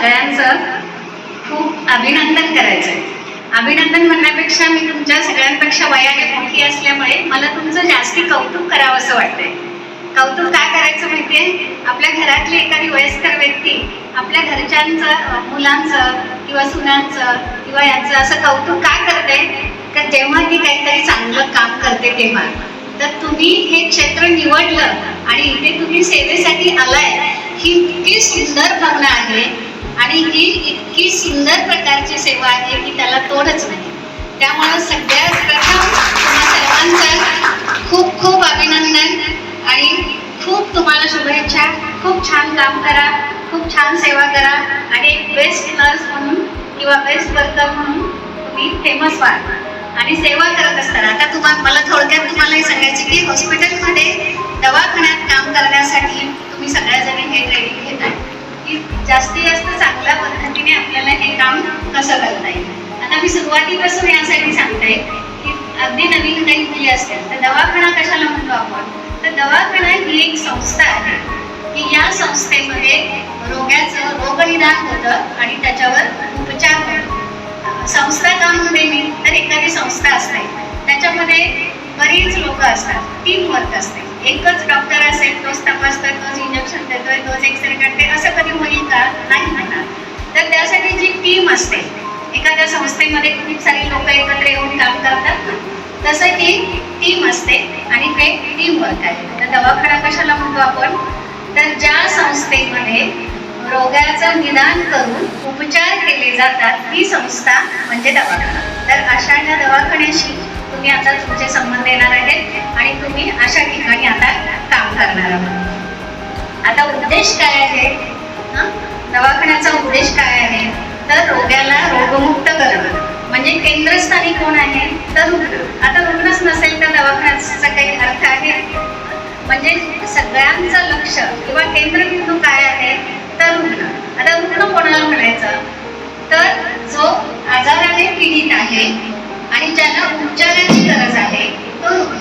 सगळ्यांचं खूप अभिनंदन करायचं आहे. अभिनंदन म्हणण्यापेक्षा मी तुमच्या सगळ्यांपेक्षा वयाने मोठी असल्यामुळे मला तुमचं जास्ती कौतुक करावं असं वाटतंय. कौतुक काय करायचं माहितीये? आपल्या घरातली एखादी वयस्कर व्यक्ती आपल्या घरच्यांचं, मुलांचं किंवा सुनांचं किंवा यांचं असं कौतुक का करते? तर जेव्हा ती काहीतरी चांगलं काम करते तेव्हा. तर तुम्ही हे क्षेत्र निवडलं आणि इथे तुम्ही सेवेसाठी आलाय, ही इतकी सुंदर भावना आहे आणि ही इतकी सुंदर प्रकारची सेवा आहे की त्याला तोडच नाही. त्यामुळे सगळ्यात प्रथम तुम्हा सर्वांचं खूप खूप अभिनंदन आणि खूप तुम्हाला शुभेच्छा. खूप छान काम करा, खूप छान सेवा करा आणि एक बेस्ट नर्स म्हणून किंवा बेस्ट वर्कर म्हणून तुम्ही फेमस व्हा आणि सेवा करत असताना. आता मला थोडक्यात तुम्हाला हे सांगायचं की हॉस्पिटलमध्ये दवाखान्यात काम करण्यासाठी तुम्ही सगळ्याजणी हे ट्रेनिंग घेताय की जास्तीत जास्त चांगल्या पद्धतीने आपल्याला हे काम कसं करता येईल. आता मी सुरुवातीपासून यासाठी सांगते की अगदी नवीन काही मुली असतील तर दवाखाना कशाला म्हणतो आपण? तर दवाखाना ही एक संस्था आहे की या संस्थेमध्ये रोगाचं रोगनिदान होतं आणि त्याच्यावर उपचार होतो. संस्था का म्हणते मी? तर एखादी संस्था असते त्याच्यामध्ये बरीच लोक असतात, टीम वर्क असते. एकच डॉक्टर असेल, तोच तपासतोय, तोच इंजेक्शन देतोय, तोच एक्सरे काढते, असं कधी होईल का? नाही होणार. तर त्यासाठी जी टीम असते, एखाद्या संस्थेमध्ये खूप सारी लोक एकत्र येऊन काम करतात ना, तसं ही टीम असते आणि ते टीम वर्क आहे. तर दवाखाना कशाला म्हणतो आपण? तर ज्या संस्थेमध्ये रोगाचं निदान करून उपचार केले जातात ती संस्था म्हणजे दवाखाना. तर अशा या दवाखान्याशी तुम्ही आता तुमचे संबंध येणार आहेत आणि तुम्ही अशा ठिकाणी आता काम करणार आहात. आता उद्देश काय आहे? दवाखान्याचा उद्देश काय आहे? तर रोग्याला रोगमुक्त करणं. म्हणजे केंद्रस्थानी कोण आहे? तर रुग्ण. आता रुग्णच नसेल तर दवाखान्याचा काही अर्थ आहे? म्हणजे सगळ्यांचं लक्ष किंवा केंद्रबिंदू काय आहे? तर रुग्ण. आता रुग्ण कोणाला म्हणायचं? तर जो आजाराने पीडित आहे आणि ज्याला उपचाराची गरज आहे तो रुग्ण.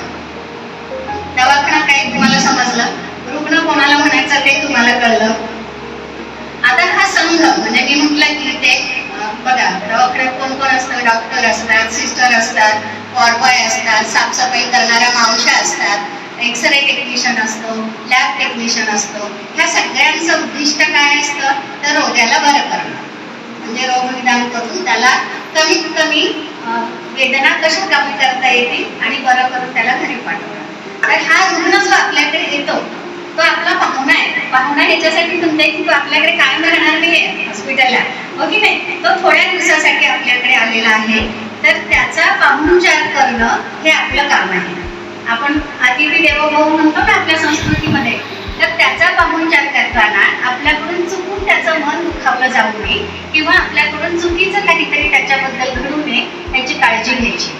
दवाखाना काय तुम्हाला समजलं? रुग्ण कोणाला म्हणायचं ते तुम्हाला कळलं. आता हा संघ म्हणजे मी म्हटलं की ते बघा दवाखान्यात कोण कोण असतं? डॉक्टर असतात, सिस्टर असतात, वॉर्डबॉय असतात, साफसफाई करणाऱ्या मावश्या असतात, एक्सरे टेक्निशियन असतो, लॅब टेक्निशियन असतो. ह्या सगळ्यांचं उद्दिष्ट काय असतं? तर रोग्याला बरं करणं. म्हणजे रोग निदान करून त्याला कमीत कमी वेदना कशा कमी करता येतील आणि बरं करून त्याला घरी पाठवणं. तर हा रुग्ण जो आपल्याकडे येतो तो आपला पाहुणा आहे. पाहुणा ह्याच्यासाठी म्हणते की तो आपल्याकडे कायम राहणार नाहीये हॉस्पिटलला, हो की नाही? तो थोड्या दिवसासाठी आपल्याकडे आलेला आहे. तर त्याचा पाहुणचार करणं हे आपलं काम आहे. आपण अतिथी देवो भव म्हणतो ना आपल्या संस्कृतीमध्ये. तर त्याचा पाहुणचार करताना आपल्याकडून चुकून त्याचं मन दुखावलं जाऊ नये किंवा आपल्याकडून चुकीचं काहीतरी त्याच्याबद्दल घडू नये याची काळजी घ्यायची.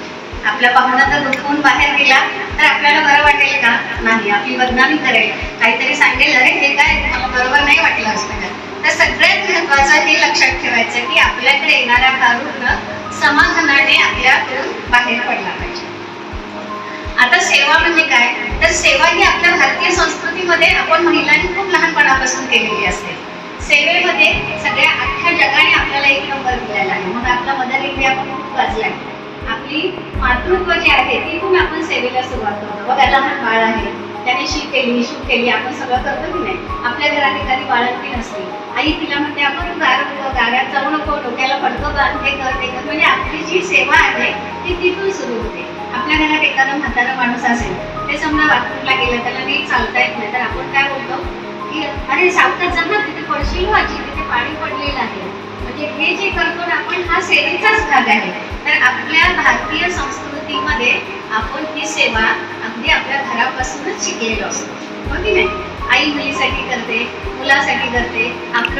आपला पाहुणा जर दुखवून बाहेर गेला तर आपल्याला बरं वाटेल का? नाही, आपली बदनामी करेल, काहीतरी सांगेल, अरे हे काय मला बरोबर नाही वाटलं हॉस्पिटल. तर सगळ्यात महत्त्वाचं हे लक्षात ठेवायचं की आपल्याकडे येणारा हा रुग्ण समाधानाने आपल्याकडून बाहेर पडला पाहिजे. आता सेवा म्हणजे काय? तर सेवा ही आपल्या भारतीय संस्कृतीमध्ये आपण महिलांनी खूप लहानपणापासून केलेली असते. सेवेमध्ये सगळ्या अख्ख्या जगाने आपल्याला एक नंबर दिलेला आहे. मग आपला मदर इंडिया पण खूप वाजलाय. आपली मातृत्व जे आहे तिथून आपण सेवेला सुरुवात करतो. बघा लहान बाळ आहे, त्याने शी केली, शू केली, आपण सगळं करतो की नाही? आपल्या घरात एखादी बाळंती नसते, आई तिला म्हणते आपण गाड्यात जाऊ नको, डोक्याला फडकं बांध, हे कर ते कर. म्हणजे आपली जी सेवा आहे ती तिथून सुरू होते. आपल्या घरात एखादा म्हातारा माणूस असेल, ते समजा बाथरूमला गेलं, त्याला नीट चालता येत नाही, तर आपण काय बोलतो की अरे सावकाश जा ना, तिथे पडशील माझी, तिथे पाणी पडलेलं आहे. म्हणजे हे जे करतो ना आपण, हा सेवेचाच भाग आहे. तर आपल्या भारतीय संस्कृतीमध्ये आपण ही सेवा अगदी आपल्या घरापासूनच शिकलेलो असतो, हो की नाही? आई मुलीसाठी करते, मुलासाठी करते, आपण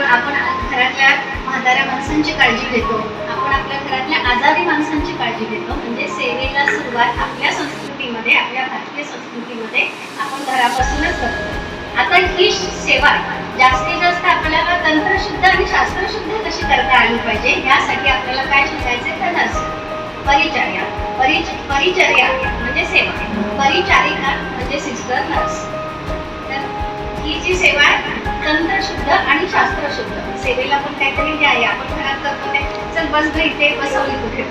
घरातल्या म्हाताऱ्या माणसांची काळजी घेतो, आपण आपल्या घरातल्या आजारी माणसांची काळजी घेतो. म्हणजे सेवेला सुरुवात आपल्या संस्कृतीमध्ये, आपल्या भारतीय संस्कृतीमध्ये आपण घरापासूनच करतो. आता ही सेवा जास्तीत जास्त आपल्याला तंत्रशुद्ध आणि शास्त्रशुद्ध कशी करता आली पाहिजे यासाठी आपल्याला काय शिकायचं? तर नर्सिंग. परिचर्या म्हणजे सेवा, परिचारिका म्हणजे सिस्टर नर्स. तर ही जी सेवा तंत्रशुद्ध आणि शास्त्रशुद्ध. सेवेला पण काहीतरी जे आहे आपण घरात करतो ते चल बस भाई ते बसवली कुठे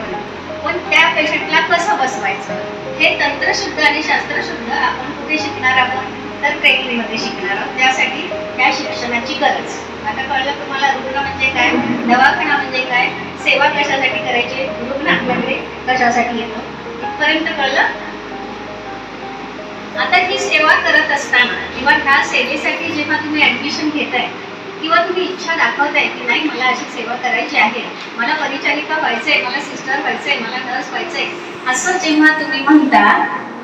पण त्या पेशंटला कसं बसवायचं हे तंत्रशुद्ध आणि शास्त्रशुद्ध आपण कुठे शिकणार आहोत तर ट्रेनिंगमध्ये शिकणार आहोत. त्यासाठी त्या शिक्षणाची गरज. आता कळलं तुम्हाला रुग्ण म्हणजे काय, दवाखाना म्हणजे काय, सेवा कशासाठी करायची, रुग्ण आपल्याकडे कशासाठी येतो इथपर्यंत कळलं. आता ही सेवा करत असताना किंवा ह्या सेवेसाठी जेव्हा तुम्ही ऍडमिशन घेताय किंवा तुम्ही इच्छा दाखवताय की नाही मला अशी सेवा करायची आहे, मला परिचारिका व्हायचंय, मला सिस्टर व्हायचंय, मला नर्स व्हायचंय, असं जेव्हा तुम्ही म्हणता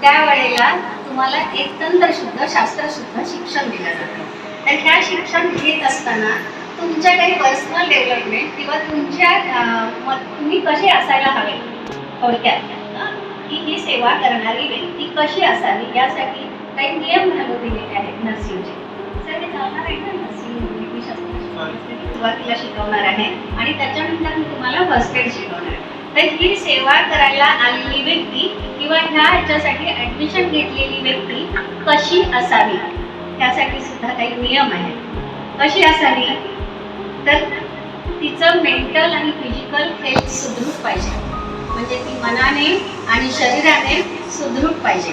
त्यावेळेला तुम्हाला एक तंत्रशुद्ध शास्त्रशुद्ध शिक्षण दिलं जातं. तर ह्या शिक्षण घेत असताना तुमच्या काही पर्सनल डेव्हलपमेंट किंवा तुमच्या तुम्ही कसे असायला हवे थोडक्यात की ही सेवा करणारी व्यक्ती कशी असावी यासाठी काही नियम घालून दिलेले आहेत नर्सिंगचे. सर हे चालणार आहे ना नर्सिंग सुरुवातीला शिकवणार आहे आणि त्याच्यानंतर मी तुम्हाला फर्स्ट एड शिकवणार आहे. तर ही सेवा करायला आलेली व्यक्ती किंवा ह्याच्यासाठी ऍडमिशन घेतलेली व्यक्ती कशी असावी त्यासाठी सुद्धा काही नियम आहेत. कशी असावी तर तिचं मेंटल आणि फिजिकल हेल्थ सुदृढ पाहिजे. म्हणजे ती मनाने आणि शरीराने सुदृढ पाहिजे.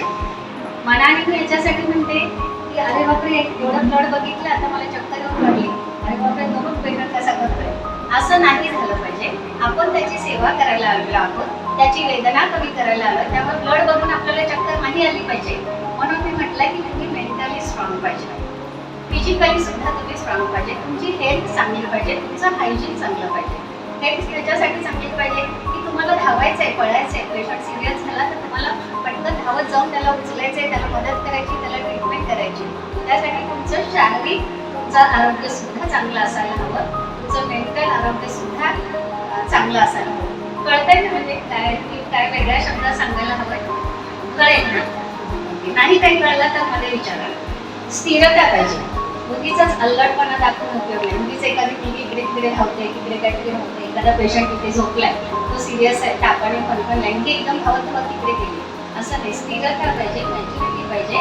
मनाने मी याच्यासाठी म्हणते की अरे बापरे एवढं ब्लड बघितलं आता मला चक्कर येऊन लागली, अरे बापरे बघून पेशंट कसा करतोय, असं नाही झालं पाहिजे. आपण त्याची सेवा करायला आलेलो आहोत, त्याची वेदना कमी करायला आलो, त्यामुळे ब्लड बघून आपल्याला चक्कर नाही आली पाहिजे. म्हणून मी म्हटलं की तुम्ही मेंटली स्ट्रॉंग पाहिजे, फिजिकली सुद्धा तुम्ही स्ट्रॉंग पाहिजे, तुमची हेल्थ चांगली पाहिजे, तुमचं हायजीन चांगलं पाहिजे. हेल्थ त्याच्यासाठी चांगली पाहिजे की तुम्हाला धावायचं आहे, पळायचं आहे, पेशंट सिरियस झाला तर तुम्हाला पटकन धावत जाऊन त्याला उचलायचं आहे, त्याला मदत करायची, त्याला ट्रीटमेंट करायची. त्यासाठी तुमचं शारीरिक तुमचं आरोग्य सुद्धा चांगलं असायला हवं, तुमचं मेंटल आरोग्य सुद्धा चांगलं असायला हवं. कळतंय ना म्हणजे काय की काय वेगळ्या शब्दात सांगायला हवं कळेल ना. नाही काही कळलं तर मध्ये विचारा. स्थिरता पाहिजे. उगीचाच अल्लडपणा दाखवून उपयोग नाही. उगीच एखादी मुलगी इकडे तिकडे धावते, तिकडे काहीतरी धावते, एखादा पेशंट तिथे झोपलाय, तो सिरियस आहे, तापाने फणफणलाय की एकदम धावत धावत तिकडे गेली, असं नाही. स्थिरता पाहिजे, मॅच्युरिटी पाहिजे,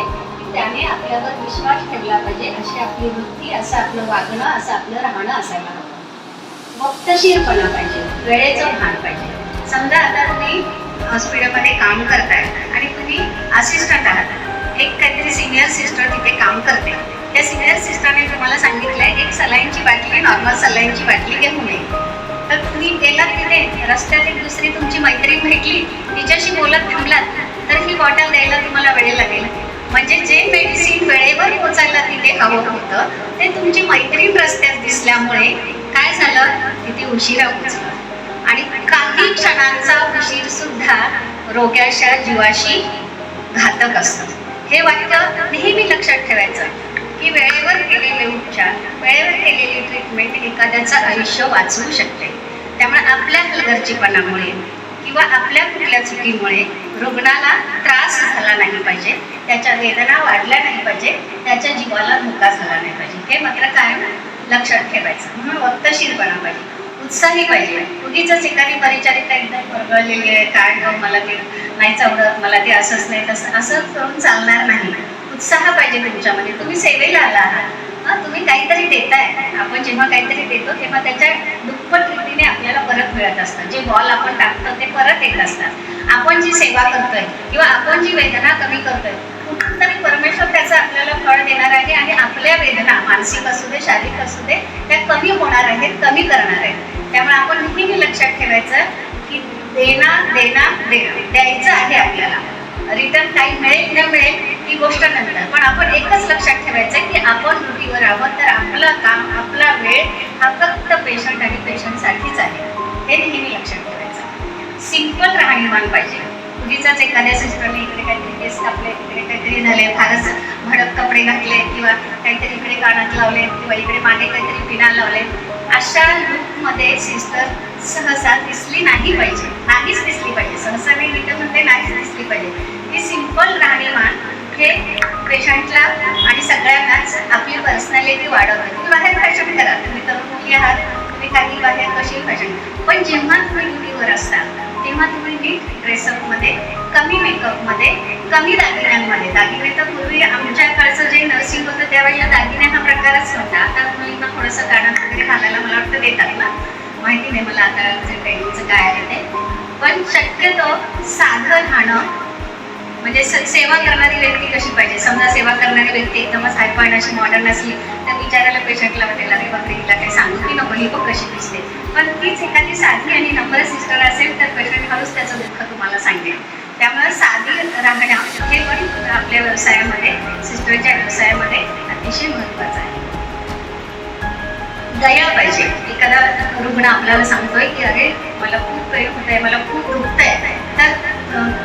त्याने आपल्यावर विश्वास ठेवला पाहिजे. अशी आपली वृत्ती, असं आपलं वागणं, असं आपलं राहणं असायला हवं. वक्तशीरपणा पाहिजे, वेळेचं भान पाहिजे. समजा आता तुम्ही हॉस्पिटलमध्ये काम करताय आणि तुम्ही असिस्टंट आहात, एक काहीतरी सिनियर सिस्टर तिथे काम करते, त्या सिनियर सिस्टरने तुम्हाला सांगितलंय एक सलाईनची बाटली, नॉर्मल सलाईनची बाटली घेऊन ये. तर तुम्ही गेलात तिथे, रस्त्यात एक दुसरी तुमची मैत्रीण भेटली, तिच्याशी बोलत थांबलात तर ही बॉटल द्यायला तुम्हाला वेळ लागेल. म्हणजे जे मेडिसिन वेळेवर पोचायला तिथे हवं होतं ते तुमची मैत्रीण रस्त्यात दिसल्यामुळे काय झालं, तिथे उशिरा पोचलं. आणि काही क्षणांचा उशीर सुद्धा रोग्याच्या जीवाशी घातक असतं. हे वाक्य नेहमी लक्षात ठेवायचं की वेळेवर केलेले उपचार, वेळेवर केलेली ट्रीटमेंट एखाद्याचं आयुष्य वाचवू शकते. त्यामुळे आपल्या हलगर्जीपणामुळे किंवा आपल्या कुठल्या चुकीमुळे रुग्णाला त्रास झाला नाही पाहिजे, त्याच्या वेदना वाढल्या नाही पाहिजे, त्याच्या जीवाला धोका झाला नाही पाहिजे. हे मात्र कायम लक्षात ठेवायचं. म्हणून वक्तशीरपणा पाहिजे, उत्साही पाहिजे. उगीच एखादी परिचारिका एकदम फरगळलेली आहे, काय गं मला ते नाहीच आवडत, मला ते असंच नाही तसं, असं करून चालणार नाही. उत्साह पाहिजे तुमच्यामध्ये. तुम्ही सेवेला आला आहात, तुम्ही काहीतरी देताय. आपण जेव्हा काहीतरी देतो तेव्हा त्याच्या दुप्पट रीतीने आपल्याला परत मिळत असतं. जे बॉल आपण टाकतो ते परत येत असतात. आपण जी सेवा करतोय किंवा आपण जी वेदना कमी करतोय, कुठून तरी परमेश्वर त्याचं आपल्याला फळ देणार आहे आणि आपल्या वेदना मानसिक असू दे, शारीरिक असू दे, त्या कमी होणार आहेत, कमी करणार आहेत. त्यामुळे आपण नेहमी लक्षात ठेवायचं की द्यायचं आहे आपल्याला. रिटर्न काही मिळेल न मिळेल ही गोष्ट नंतर, पण आपण एकच लक्षात ठेवायचं की आपण ड्युटीवर आहोत तर आपलं काम, आपला वेळ हा फक्त पेशंट आणि पेशंटसाठीच आहे. हे नेहमी लक्षात ठेवायचं. सिंपल राहणीमान पाहिजे. उगीचाच एखाद्या सिस्टरने इकडे काहीतरी केस कापले, इकडे काहीतरी झाले, फारच भडक कपडे घातले किंवा काहीतरी इकडे कानात लावले किंवा इकडे मागे काहीतरी पिना लावले, अशा लुकमध्ये सिस्टर सहसा दिसली नाही पाहिजे. नाहीच दिसली पाहिजे. सहसा मी म्हणते नाहीच दिसली पाहिजे. ही सिंपल राहणीमान हे पेशंटला आणि सगळ्यांनाच आपली पर्सनॅलिटी वाढवते. तुम्ही बाहेर फॅशन करा, तुम्ही तरुण मुली आहात, तुम्ही काही बाहेर कशी फॅशन, पण जेव्हा तुम्ही ड्युटीवर असता तेव्हा तुम्ही नीट ड्रेसअपमध्ये, कमी मेकअपमध्ये, कमी दागिन्यांमध्ये. दागिने तर पूर्वी आमच्या काळचं जे नर्सिंग होतं त्यावेळेला दागिने हा प्रकारच नव्हता. आता मुलींना थोडंसं कानात वगैरे घालायला मला वाटतं देतात ना, माहिती नाही मला आता ट्रेनिंगचं काय आहे ते. पण शक्यतो साधं राहणं, म्हणजे सेवा करणारी व्यक्ती कशी पाहिजे. समजा सेवा करणारी व्यक्ती एकदमच हायफाय अशी मॉडर्न असली तर विचारायला पेशंटला वाटेल अरे बापरे हिला काही सांगू की नको, ही बघ कशी दिसते. पण तीच एखादी साधी आणि नम्र सिस्टर असेल तर पेशंट हळूच त्याचं दुःख तुम्हाला सांगेल. त्यामुळे साधी राहणं हे पण आपल्या व्यवसायामध्ये, सिस्टरच्या व्यवसायामध्ये अतिशय महत्त्वाचं आहे. दया पाहिजे. एखादा रुग्ण आपल्याला सांगतोय की अरे मला खूप काही होत आहे, मला खूप दुखत आहे, तर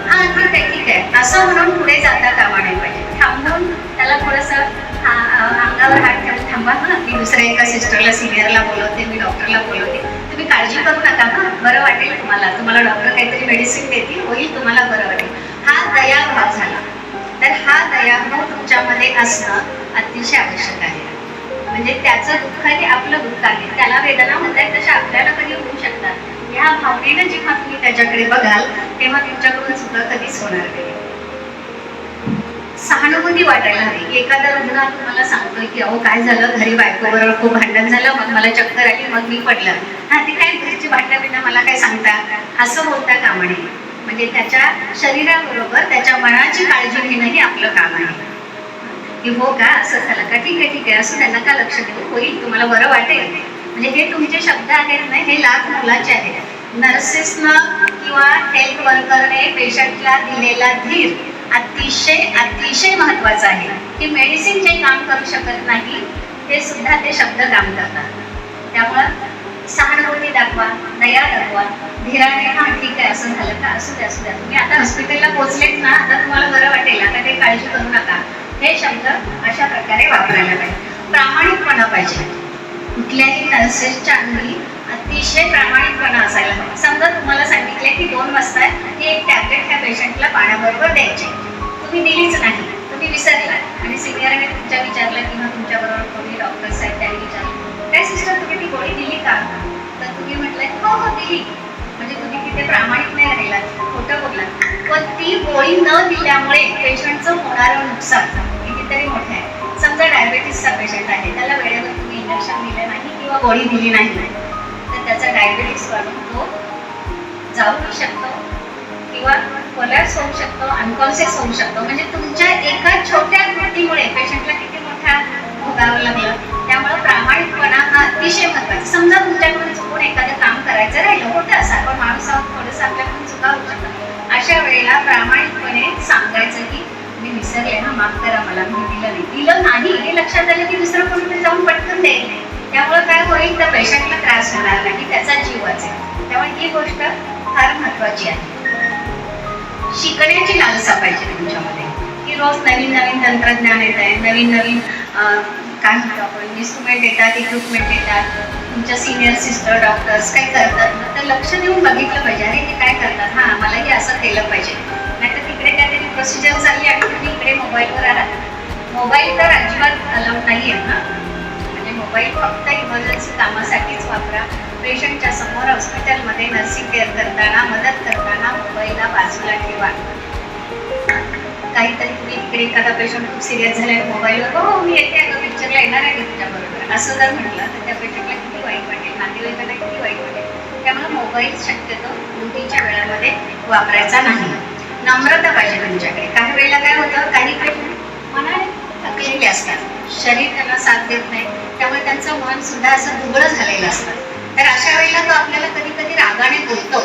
हा ठीक आहे असं म्हणून पुढे जाता कामा नाही पाहिजे. थांबून त्याला थोडंसं अंगावर हात ठेवून थांबा, मी दुसऱ्या एका सिस्टरला, सिनियरला बोलवते, मी डॉक्टरला बोलवते, तुम्ही काळजी करू नका, बरं वाटेल तुम्हाला डॉक्टर काहीतरी मेडिसिन देतील, होईल तुम्हाला बरं वाटेल. हा दयाभाव झाला. तर हा दयाभाव तुमच्यामध्ये असणं अतिशय आवश्यक आहे. म्हणजे त्याचं दुःख हे आपलं दुःख आहे, त्याला वेदना होत आहेत तशा आपल्याला कधी होऊ शकतात. या भावनेनं जेव्हा तुम्ही त्याच्याकडे बघाल तेव्हा तुमच्याकडून सुद्धा कधीच होणार नाही. सहानुभूती वाटायला हवी. एखादा रुग्ण तुम्हाला सांगतोय की अहो काय झालं, घरी बायकोबरोबर खूप भांडण झालं, मग मला चक्कर आली, मग मी पडलं. ते काय घरची भांडणं मला काय सांगता, असं बोलता कामा नये. म्हणजे त्याच्या शरीराबरोबर त्याच्या मनाची काळजी घेणं हे आपलं काम आहे. की हो का असं झालं का, ठीक आहे असं त्यांना का लक्ष देऊ, होईल तुम्हाला बरं वाटेल. म्हणजे हे तुमचे शब्द आहेत ना, हे लाख मोलाचे आहेत. नर्सेसनं किंवा हेल्थ वर्करने पेशंटला दिलेला धीर अतिशय महत्वाचं आहे. की मेडिसिन जे काम करू शकत नाही ते सुद्धा ते शब्द काम करतात. त्यामुळं सहानुभूती दाखवा, दया दाखवा, धीराने हा ठीक आहे असं झालं का, असू द्या तुम्ही आता हॉस्पिटलला पोहोचलेत ना, आता तुम्हाला बरं वाटेल, आता काही काळजी करू नका. हे शब्द अशा प्रकारे वापरायला पाहिजे. प्रामाणिकपणा पाहिजे. कुठल्याही नर्सेसच्या अंगी अतिशय प्रामाणिकपणा असायला हवा. समजा तुम्हाला सांगितले की 2 वाजता ही एक टॅबलेट ह्या पेशंटला पाण्याबरोबर द्यायची, तुम्ही दिलीच नाही, तुम्ही विसरला आणि सिनियरने तुमच्या विचारलं किंवा तुमच्याबरोबर कोणी डॉक्टर्स आहेत त्यांनी विचारलं काय सिस्टर तुम्ही ती गोळी दिली का, तर तुम्ही म्हटलं हो दिली. म्हणजे तुम्ही तिथे प्रामाणिक नाही राहिलात, खोटं बोललात. पण ती गोळी न दिल्यामुळे पेशंटचं होणारं नुकसान कितीतरी मोठं आहे. समजा डायबेटीसचा पेशंट आहे, त्याला वेळेवर तुम्ही इंजेक्शन दिलं नाही किंवा गोळी दिली नाही तर त्याचा डायबेटीस वाढून तो जाऊ शकतो किंवा कोलॅप्स होऊ शकतो, अनकॉन्शियस होऊ शकतो. म्हणजे तुमच्या एका छोट्या कृतीमुळे पेशंटला किती मोठा भोगावं लागलं. त्यामुळे प्रामाणिकपणा हा अतिशय महत्त्वाचा. समजा तुमच्याकडून चुकून एखादं काम करायचं राहिलं, होतं असं आपण माणूस आहोत, थोडंसं आपल्याकडून चुका होऊ शकतात. अशा वेळेला प्रामाणिकपणे सांगायचं की मी विसरले ना, माफ करा मला, मी दिलं नाही हे लक्षात आलं की दुसरं कोणीतरी जाऊन पटकन देईल. त्यामुळे काय होईल, तर पेशंटला त्रास होणार नाही, त्याचा जीव वाचेल. त्यामुळे ही गोष्ट फार महत्त्वाची आहे. शिकण्याची लालसा पाहिजे तुमच्यामध्ये, की रोज नवीन तंत्रज्ञान येत आहे, नवीन काय म्हणतो आपण, इन्स्ट्रुमेंट येतात, इक्विपमेंट येतात. तुमच्या सिनियर सिस्टर डॉक्टर्स काय करतात ना, तर लक्ष देऊन बघितलं पाहिजे, अरे ते काय करतात, हां मलाही असं केलं पाहिजे. नाहीतर तिकडे काहीतरी प्रोसिजर चालली आणि तुम्ही इकडे मोबाईलवर आहात. मोबाईल तर अजिबात अलाउड नाही आहे ना. म्हणजे मोबाईल फक्त इमर्जन्सी कामासाठीच वापरा. पेशंटच्या समोर हॉस्पिटलमध्ये नर्सिंग केअर करताना, मदत करताना मोबाईलला बाजूला ठेवा. काहीतरी तुम्ही इकडे एखादा पेशंट खूप सिरियस झाला मोबाईलवर, हो मी येते अगं पिक्चरला येणार आहे तुझ्याबरोबर, असं जर म्हटलं तर त्या पेशंटला किती वाईट वाटेल, नातेवाईकांना किती वाईट वाटेल. त्यामुळे मोबाईल शक्यतो ड्युटीच्या वेळामध्ये वापरायचा नाही. नम्रता पाहिजे तुमच्याकडे. काही वेळेला काय होतं, काही पेशंट मनाने थकलेले असतात, शरीर त्यांना साथ देत नाही, त्यामुळे त्यांचं मन सुद्धा असं दुबळं झालेलं असतं. तर अशा वेळेला तो आपल्याला कधी कधी रागाने बोलतो.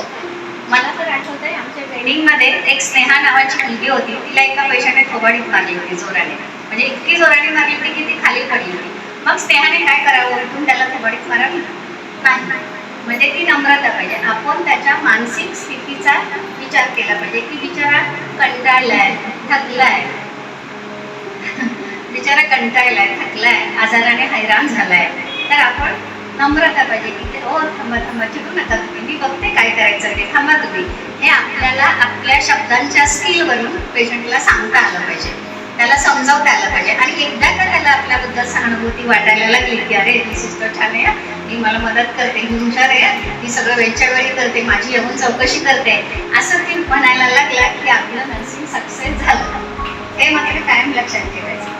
मला तर आठवत आहे आमच्या ट्रेनिंगमध्ये एक स्नेहा नावाची मुलगी होती, तिला एका पेशंटने थोबाडीत मारली होती जोराने. म्हणजे इतकी जोराने मारली होती की ती खाली पडली होती. मग स्नेहाने काय करावं, उलटून त्याला थोबाडीत मारावी नाही. म्हणजे ती नम्रता पाहिजे. आपण त्याच्या मानसिक स्थितीचा विचार केला पाहिजे की बिचारा कंटाळलाय, थकलाय, बिचारा कंटाळलाय, थकलाय, आजाराने हैराण झालाय. तर आपण नम्रता पाहिजे की ते हो थांबा चिडू नका तुम्ही, मी बघते काय करायचं ते, थांबा तुम्ही. हे आपल्याला आपल्या शब्दांच्या स्किलवरून पेशंटला सांगता आलं पाहिजे, त्याला समजावता आलं पाहिजे. आणि एकदा का त्याला आपल्याबद्दल सहानुभूती वाटायला लागली की अरे ही सिस्टर छान आहे, ही मला मदत करते, ही हुशार आहे, ही सगळं वेळच्या वेळी करते, माझी येऊन चौकशी करते, असं ती म्हणायला लागला की आपलं नर्सिंग सक्सेस झालं. हे मात्र कायम लक्षात ठेवायचं.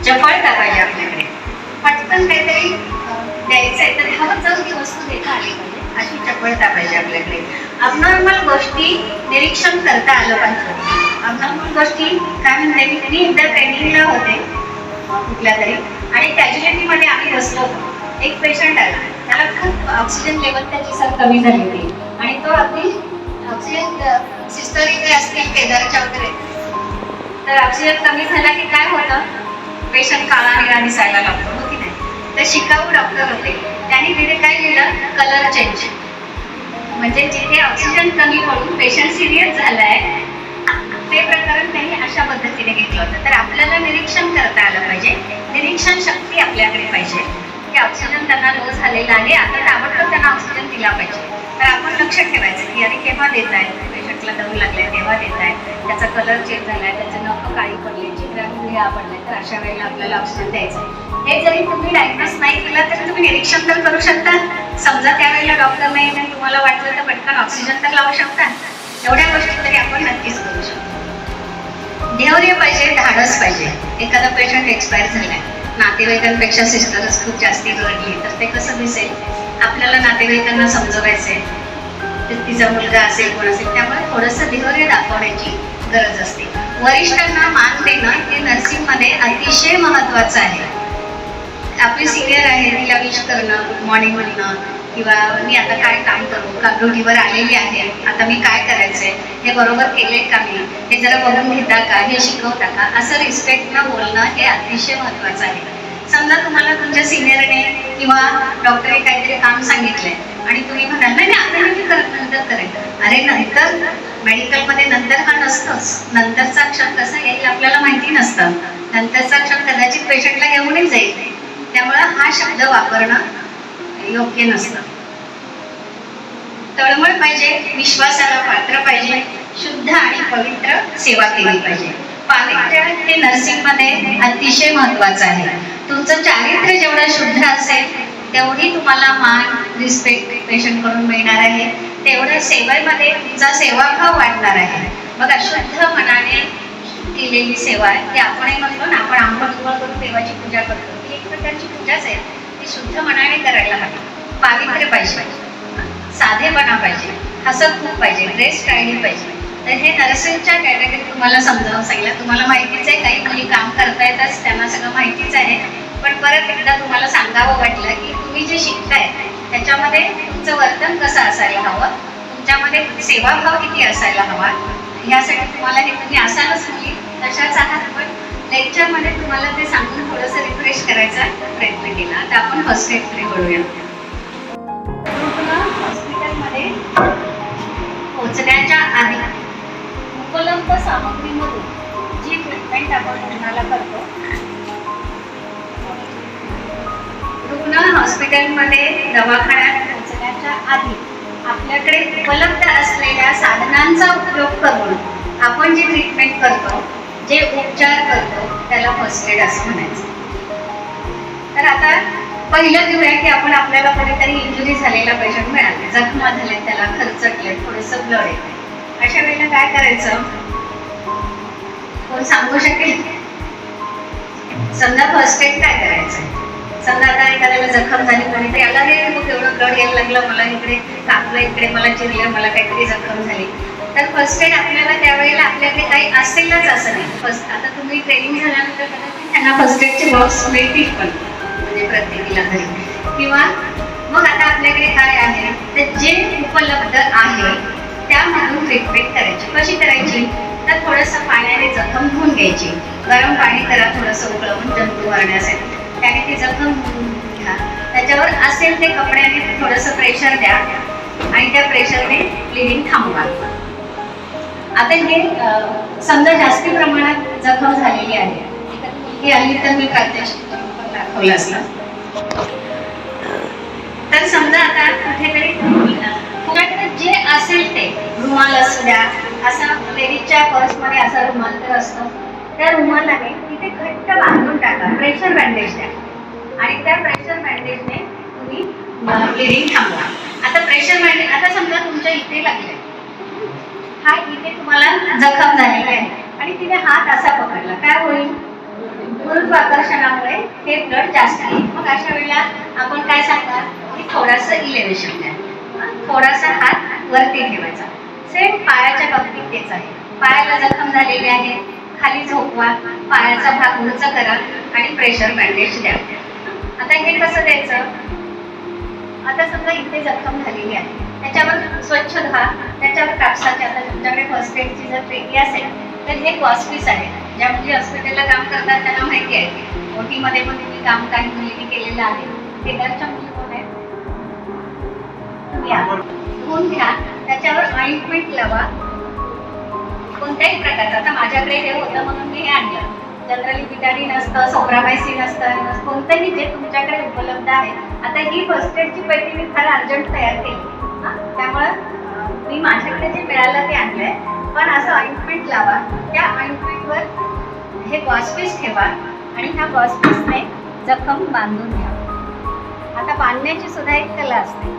चपळता पाहिजे आपल्याकडे, पटकन काहीतरी द्यायचं आहे तर हवं जाऊन ती वस्तू देता आली पाहिजे, अशी चपळता पाहिजे आपल्याकडे. अबनॉर्मल गोष्टी निरीक्षण करता आलं पाहिजे. अबनॉर्मल गोष्टी काय म्हणते, मी एकदा ट्रेनिंगला होते कुठल्या तरी, आणि कॅज्युअलिटीमध्ये आम्ही बसलो होतो. एक पेशंट आला, त्याला खूप ऑक्सिजन लेवल त्याची सर कमी झाली होती, आणि तो अगदी ऑक्सिजन सिस्टर इथे असतील केदारच्या वगैरे, तर ऑक्सिजन कमी झाला की काय होतं, पेशंट काळा निळा दिसायला लागतो, हो की नाही. तर शिकाऊ डॉक्टर होते, त्यांनी तिथे काय केलं, कलर चेंज, म्हणजे जिथे ऑक्सिजन कमी पडून पेशंट सिरियस झालाय ते प्रकरण त्यांनी अशा पद्धतीने घेतलं होतं. तर आपल्याला निरीक्षण करता आलं पाहिजे, निरीक्षण शक्ती आपल्याकडे पाहिजे की ऑक्सिजन त्यांना लो झालेला आहे, आता ताबडतोब त्यांना ऑक्सिजन दिला पाहिजे. तर आपण लक्ष ठेवायचं की अरे केव्हा देत आहे, पेशंटला दम लागलाय केव्हा देत आहे, त्याचा कलर चेंज झालाय, त्याचे नख काळी पडले, चित्रांनी निळा पडलाय, तर अशा वेळेला आपल्याला ऑक्सिजन द्यायचं. हे जरी तुम्ही डायग्नोस नाही केलं तरी तुम्ही निरीक्षण तर करू शकता. समजा त्यावेळेला डॉक्टर नाही आणि तुम्हाला वाटलं तर पटकन ऑक्सिजन तर लावू शकता. एवढ्या गोष्टी तरी आपण नक्कीच करू शकतो. धैर्य पाहिजे, धाडस पाहिजे. एखादा पेशंट एक्सपायर झालाय, नातेवाईकांपेक्षा सिस्टरच खूप जास्ती रडली, तर ते कसं दिसेल, आपल्याला नातेवाईकांना समजवायचंय, तिचा मुलगा असेल कोण असेल, त्यामुळे थोडंसं धैर्य दाखवण्याची गरज असते. वरिष्ठांना मान देणं हे नर्सिंगमध्ये अतिशय महत्त्वाचं आहे. आपली सिनियर आहे तिला विश करणं, गुड मॉर्निंग म्हणणं, किंवा मी आता काय काम करू, का ड्युटीवर आलेली आहे, आता मी काय करायचंय, हे बरोबर केले का मी, हे जरा बघून घेता का, हे शिकवता का, असं रिस्पेक्टनं बोलणं हे अतिशय महत्त्वाचं आहे. समजा तुम्हाला तुमच्या सिनियरने किंवा डॉक्टरने काहीतरी काम सांगितलंय आणि तुम्ही म्हणाल नाही आता मी करत, नंतर करेन. अरे नंतर मेडिकलमध्ये नंतर हा नसतोच, नंतरचा क्षण कसा येईल आपल्याला माहिती नसतं, नंतरचा क्षण कदाचित पेशंटला घेऊनही जाईल, त्यामुळं हा शब्द वापरणं योग्य नसतं. तळमळ पाहिजे, विश्वासाला पात्र पाहिजे, शुद्ध आणि पवित्र सेवा केली पाहिजे. पावित्र्य हे नर्सिंगमध्ये अतिशय महत्त्वाचं आहे. तुमचं चारित्र्य जेवढं शुद्ध असेल तेवढी तुम्हाला मान, रिस्पेक्ट पेशंटकडून मिळणार आहे, तेवढं सेवेमध्ये तुमचा सेवाभाव वाढणार आहे. बघा, शुद्ध मनाने केलेली सेवा आहे ती आपणही म्हणतो ना, आपण आंघोळ करून देवाची पूजा करतो, ती एक प्रकारची पूजाच आहे, ती शुद्ध मनाने करायला हवी. पावित्र्य पाहिजे, साधेपणा पाहिजे, हसत खूप पाहिजे, ड्रेस स्टाईल पाहिजे. तर हे नर्सिंगच्या कॅटेगरी तुम्हाला समजावून सांगितलं. तुम्हाला माहितीच आहे, काही मुली काम करतायतच, त्यांना सगळं माहितीच आहे, पण परत एकदा तुम्हाला सांगावं वाटलं की तुम्ही जे शिकताय त्याच्यामध्ये तुमचं वर्तन कसं असायला हवं, तुमच्यामध्ये सेवाभाव किती असायला हवा, यासाठी तुम्हाला हे तुम्ही असालच मुली तशाच आहात, पण लेक्चरमध्ये तुम्हाला ते सांगून थोडंसं रिफ्रेश करायचा प्रयत्न केला. आता आपण फर्स्ट एडकडे वळूया. हॉस्पिटलमध्ये पोहोचण्याच्या आधी उपलब्ध सामग्रीमधून जी ट्रीटमेंट आपण रुग्णाला करतो, रुग्ण हॉस्पिटलमध्ये दवाखान्यात पोहोचण्याच्या आधी आपल्याकडे उपलब्ध असलेल्या साधनांचा उपयोग करून आपण जे ट्रीटमेंट करतो, जे उपचार करतो, त्याला फर्स्ट एड असं म्हणायचं. तर आता पहिलं घेऊया की आपल्याला कधीतरी इंजुरी झालेला पेशंट मिळाला, जखमा झाले, त्याला खरचटले, थोडंसं ब्लड येते. अशा वेळेला काय करायचं, कोण सांगू शकेल? समजा फर्स्ट एड काय करायचं, समजा आता एखाद्याला जखम झाली, कोणीतरी आला, रे मग एवढं ब्लड यायला लागलं, मला इकडे कापलं, इकडे मला चिरलं, मला काहीतरी जखम झाली, तर फर्स्ट एड आपल्याला त्यावेळेला आपल्याकडे काही असेलच असं नाही. फर्स्ट आता तुम्ही ट्रेनिंग झाल्यानंतर कदाचित त्यांना फर्स्ट एडचे बॉक्स मिळतील, पण म्हणजे प्रत्येकीला घरी, किंवा मग आता आपल्याकडे काय आहे, तर जे उपलब्ध आहे त्यामधून ट्रीटमेंट करायची. कशी करायची, तर थोडंसं पाण्याने जखम धुवून घ्यायची, गरम पाणी करा थोडंसं उकळवून जंतू मारण्यासाठी, त्याने ती जखम घ्या, त्याच्यावर असेल ते कपड्याने थोडंसं प्रेशर द्या आणि त्या प्रेशरने ब्लिडिंग थांबवा. आता हे समजा जास्ती प्रमाणात जखम झालेली आहे, ही आली तर मी प्रात्यक्षिक दाखवलं असतं. तर समजा आता कुठेतरी तुमच्याकडे जे असेल ते रुमाल असू द्या, असा लेडीजच्या पर्समध्ये असा रुमाल तर असतो, त्या रुमालाने तिथे घट्ट बांधून टाका, प्रेशर बँडेज द्या आणि त्या प्रेशर बँडेजने तुम्ही ब्लिडिंग थांबवा. आता प्रेशर मॅनेज, आता समजा तुमच्या इथे लागले, हा इथे तुम्हाला जखम झालेली आहे आणि तिने हात असा पकडला, काय होईल? गुरुत्वाकर्षणामुळे हे ब्लड जास्त येईल. मग अशा वेळेला आपण काय सांगणार की थोडंसं इलेव्हेशन द्या, थोडासा हात वरती ठेवायचा. सेम पायाच्या बाबतीत तेच आहे. पायाला जखम झालेली आहे, खाली झोपवा, पायाचा भाग उंच करा आणि प्रेशर बँडेज द्या. आता हे कसं द्यायचं? आता समजा इथे जखम झालेली आहे, त्याच्यावर स्वच्छ धुवा, त्याच्यावर कापसाचे, आता तुमच्याकडे फर्स्ट एडची जर पेटी असेल तर हे गॉस्पीस आहे. ज्या मुली हॉस्पिटलला काम करतात त्यांना माहिती आहे, ओटीमध्ये पण तुम्ही काम काही मुलींनी केलेलं आहे. केदारच्या मुली कोण आहेत? धुवून घ्या, त्याच्यावर ऑइंटमेंट लावा कोणत्याही प्रकारचं. आता माझ्याकडे हे होतं म्हणून मी हे आणलं. जनरली बिटाडीन असतं, सोप्रामायसिन असतं, कोणतंही जे तुमच्याकडे उपलब्ध आहे. आता ही फर्स्ट एडची पेटी मी फार अर्जंट तयार केली, त्यामुळं मी माझ्याकडे जे मिळालं ते आणलंय. पण असं ऑइंटमेंट लावा, त्या ऑइंटमेंटवर हे गॉस्पीस ठेवा आणि ह्या गॉस्पीसने जखम बांधून घ्या. आता बांधण्याची सुद्धा एक कला असते.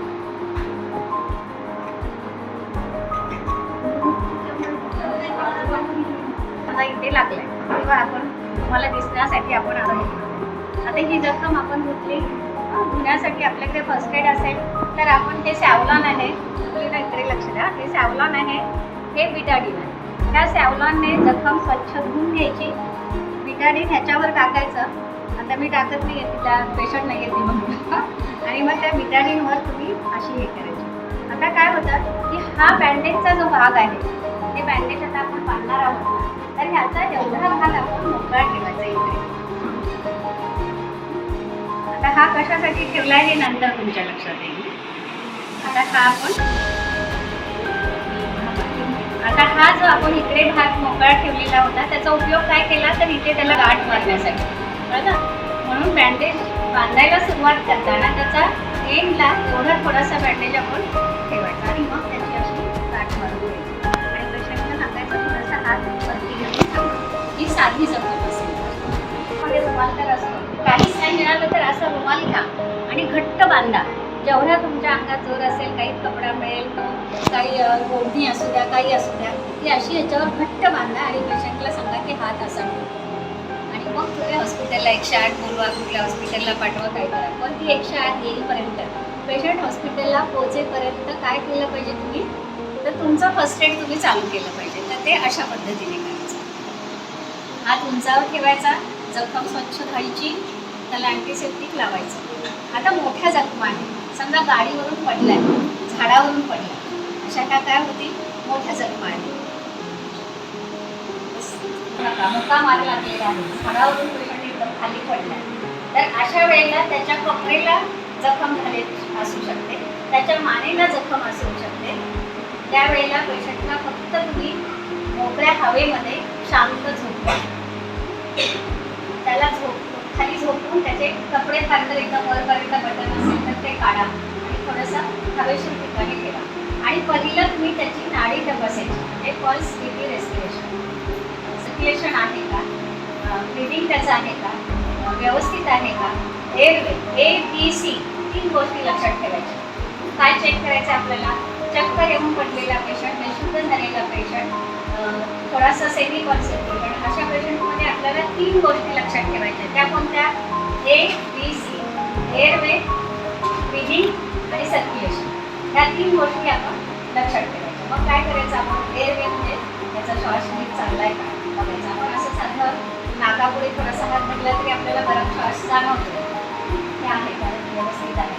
इथे लागलंय किंवा आपण तुम्हाला दिसण्यासाठी आपण आता ही जखम आपण धुतली. धुण्यासाठी आपल्याकडे फर्स्ट एड असेल तर आपण हे सॅव्हलॉन आहे, इकडे लक्ष द्या, हे सॅव्हलॉन आहे, हे बिटाडीन आहे. त्या सॅव्हलॉनने जखम स्वच्छ धुवून घ्यायची, बिटाडीन ह्याच्यावर टाकायचं. आता मी टाकत नाही आहे, तिला पेशंट नाही येते म्हणून, आणि मग त्या बिटाडीनवर तुम्ही अशी हे करायची. आता काय होतं की हा बँडेजचा जो भाग आहे, ते बँडेज आता आपण बांधणार आहोत, तर ह्याचा एवढा भाग आपण मोकळा ठेवायचा इकडे. आता हा कशासाठी ठेवलाय हे नंतर तुमच्या लक्षात येईल. आता हा जो आपण इकडे भाग मोकळा ठेवलेला होता त्याचा उपयोग काय केला तर इथे त्याला गाठ मारण्यासाठी, बरोबर. म्हणून बँडेज बांधायला सुरुवात करताना त्याचा एंडला एवढा थोडासा बँडेज आपण ठेवायचा आणि मग त्याची अशी गाठ मारून द्यायची आणि पेशंटला सांगायचं थोडासा हात वरती घेऊन. ही साधी जखम असेल, मध्ये रुमाल तर असतो, काहीच नाही मिळालं तर असा रुमाल घ्या आणि घट्ट बांधा. जेवढा तुमच्या अंगात जोर असेल, काही कपडा मिळेल तो, काही ओढणी असू द्या, काही असू द्या, ती अशी याच्यावर घट्ट बांधा आणि पेशंटला सांगा की हात असा आणि मग तुम्ही हॉस्पिटलला 108 बोलवा, कुठल्या हॉस्पिटलला पाठवा, काय करा. पण ती 108 येईपर्यंत, पेशंट हॉस्पिटलला पोहोचेपर्यंत काय केलं पाहिजे तुम्ही, तर तुमचं फर्स्ट एड तुम्ही चालू केलं पाहिजे. तर ते अशा पद्धतीने करायचं. हात उंचावर ठेवायचा, जखम स्वच्छ धुवायची, त्याला अँटीसेप्टिक लावायचं. आता मोठ्या जखमा आहेत, समजा गाडीवरून पडलाय, झाडावरून पडलाय, अशा काय होती, मोठ्या जखमा आहेत, मुक्का मार लागलेला आहे, झाडावरून पेशंट एकदम खाली पडलाय, तर अशा वेळेला त्याच्या कमरेला जखम झाली असू शकते, त्याच्या मानेला जखम असू शकते. त्यावेळेला पेशंटला फक्त तुम्ही मोकळ्या हवेमध्ये शांत झोपवा, त्याला खाली झोपून त्याचे कपडे फार एकदम वरपर्यंत बटन असेल तर ते काढा आणि थोडंसं हवेशीर ठिकाणी ठेवा. आणि पहिलं तुम्ही त्याची नाडी तपासायची, म्हणजे पल्स किती, रेस्पिरेशन, सर्क्युलेशन आहे का, ब्रीदिंग त्याचं आहे का, व्यवस्थित आहे का, एअरवे, ABC 3 गोष्टी लक्षात ठेवायच्या. काय चेक करायचं आपल्याला? चक्कर येऊन पडलेला पेशंट, बेशुद्ध झालेला पेशंट, थोडासा सेमी कॉन्सन्ट्रेटेड, अशा पेशंटमध्ये आपल्याला 3 गोष्टी लक्षात ठेवायच्या. त्या कोणत्या? ABC, एअरवे, ब्रीदिंग आणि सर्क्युलेशन. ह्या 3 गोष्टी आपण लक्षात ठेवायच्या. मग काय करायचं आपण? एअरवे म्हणजे त्याचा श्वास नीट चाललाय का बघायचा. आपण असं साधं नाकापुढे थोडासा हात म्हटला तरी आपल्याला बराच श्वास जाणवतो, हे आहे का व्यवस्थित आहे.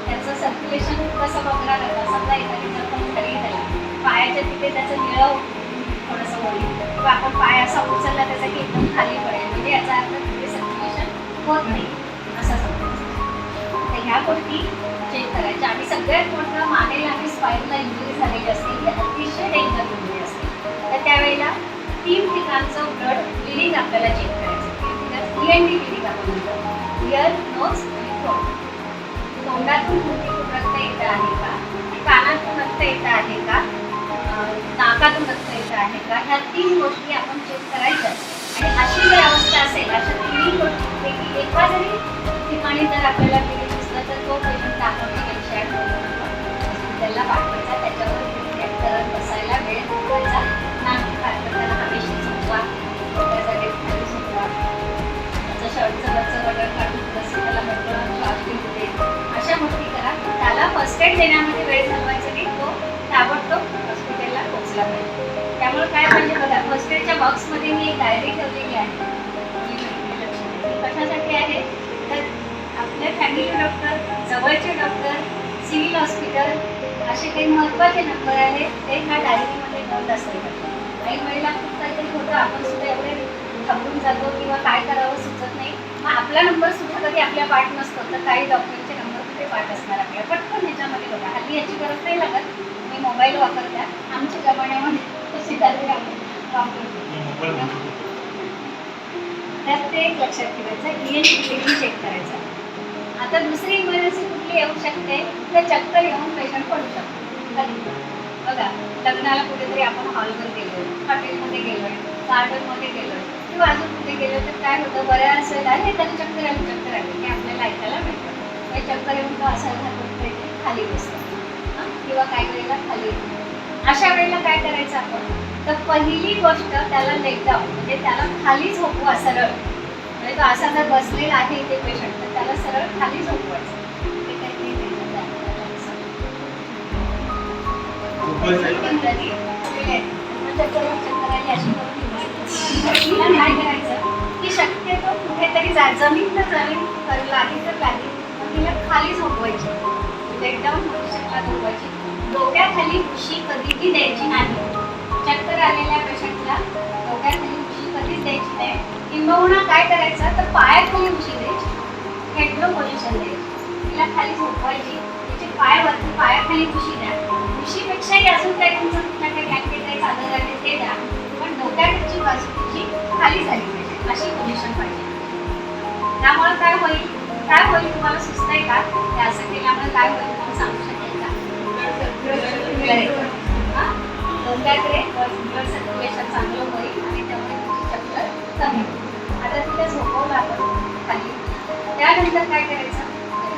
त्याचं सर्क्युलेशन कसं बघणार होतं, समजा एखादी जखम झाली त्याला पायाच्या तिथे त्याचं निळं थोडंसं होईल किंवा आपण पाय असा उचलला त्याचा की एकदम खाली पडेल, म्हणजे याचा अर्थ तिथे सर्क्युलेशन होत नाही असं समजायचं. तर ह्या गोष्टी चेक करायच्या. आणि सगळ्यात मोठं मानेला आणि स्पाईनला इंजुरी झालेली असते, ही अतिशय डेंजर इंजुरी असते. तर त्यावेळेला 3 ठिकाणचं ब्लड ब्लिडिंग आपल्याला चेक करायचं. 3 ठिकाण ENT ब्लिडिंग आपण म्हणतो, इयर, नोज आणि थ्रोट. तोंडातून खूप रक्त येत आहे का, कानातून रक्त येत आहे का, नाकातून रक्त येत आहे का, ह्या 3 गोष्टी आपण चेक करायच्या. आणि अशी जर अवस्था असेल, अशा 3 गोष्टींपैकी एका जरी ठिकाणी जर आपल्याला ब्लिडिंग दिसलं तर तो पेशंट त्याला पाठवायचा, त्याच्यावर ट्रॅक करत बसायला वेळ घालवायचा नाही. कारण त्याला हवेशी झोपवा, त्यासाठी खाली झोपवा, त्याचं शर्टचं वरचं बटन काढून थोडंसं त्याला मोठं श्वास घेऊ दे, अशा गोष्टी करा. त्याला फर्स्ट एड देण्यामध्ये वेळ घालवायचा नाही, तो ताबडतोब हॉस्पिटलला पोहोचला पाहिजे. त्यामुळे काय म्हणजे बघा, फर्स्ट एडच्या बॉक्समध्ये मी एक डायरी ठेवलेली आहे. कशासाठी आहे तर आपले फॅमिली डॉक्टर, जवळचे डॉक्टर, सिव्हिल हॉस्पिटल असे काही महत्त्वाचे नंबर आहेत ते ह्या डायरीमध्ये नोंद असले पाहिजे. काही वेळेला खूप काहीतरी होतं, आपण सुद्धा एवढे थांबून जातो किंवा काय करावं सुचत नाही. मग आपला नंबर सुद्धा कधी आपल्या पाठ नसतो, तर काही डॉक्टरचे नंबर कुठे पाठ असणार आपल्या पटकन ह्याच्यामध्ये बघा. हल्ली याची गरज नाही लागत, तुम्ही मोबाईल वापरता. आमच्या जमान्यामध्ये तशी डायरी वापरतो. तर ते एक लक्षात ठेवायचं. ENT चेक करायचा. आता दुसरी इमर्जन्सी कुठली येऊ शकते तर चक्कर येऊन पेशंट पडू शकतो. बघा, लग्नाला कुठेतरी आपण हॉलवर गेलो, हॉटेलमध्ये गेलोय, गार्डनमध्ये गेलोय किंवा अजून कुठे गेलो तर काय होतं, बऱ्याच वेळेला हे त्याला चक्कर आली हे आपल्याला ऐकायला मिळतं. हे चक्कर येऊन तो असा खाली बसतो किंवा काही वेळेला खाली येतो. अशा वेळेला काय करायचं आपण, तर पहिली गोष्ट त्याला लेट डाऊन म्हणजे त्याला खाली झोपवा सरळ. म्हणजे तो असा जर बसलेला आहे ते पेशंट तर त्याला सरळ खाली झोपवायचं. ते काही तिला काय करायचं की शक्यतो कुठेतरी जमीन तर लागली तर लागली, तिला खाली झोपवायची. लेट डाऊन पोझिशनला झोपवायची. डोक्याखाली उशी कधीही द्यायची नाही. चक्कर आलेल्या पेशंटला डोक्याखाली उशी कधीच द्यायची नाही. किंबहुना काय करायचं तर पायाखाली उशी द्यायची, हेड्रो पोझिशन द्यायची. तिला खाली झोपवायची, तिचे पाय वरती, पायाखाली उशी द्या. उशीपेक्षाही अजून काही तुमचं तुमच्याकडे ब्लँकेट आहे, चादर आहे ते द्या, पण डोक्याकडची बाजू तिची खाली झाली पाहिजे, अशी पोझिशन पाहिजे. त्यामुळे काय होईल तुम्हाला सुचतंय का? ते असं केल्यामुळे काय होईल तुम्हाला सांगू शकेल का? डोक्याकडे ब्लड सर्क्युलेशन चांगलं होईल आणि त्यामुळे तुमची चक्कर कमी होईल. आता तिला झोपवलं आपण खाली, त्यानंतर काय करायचं,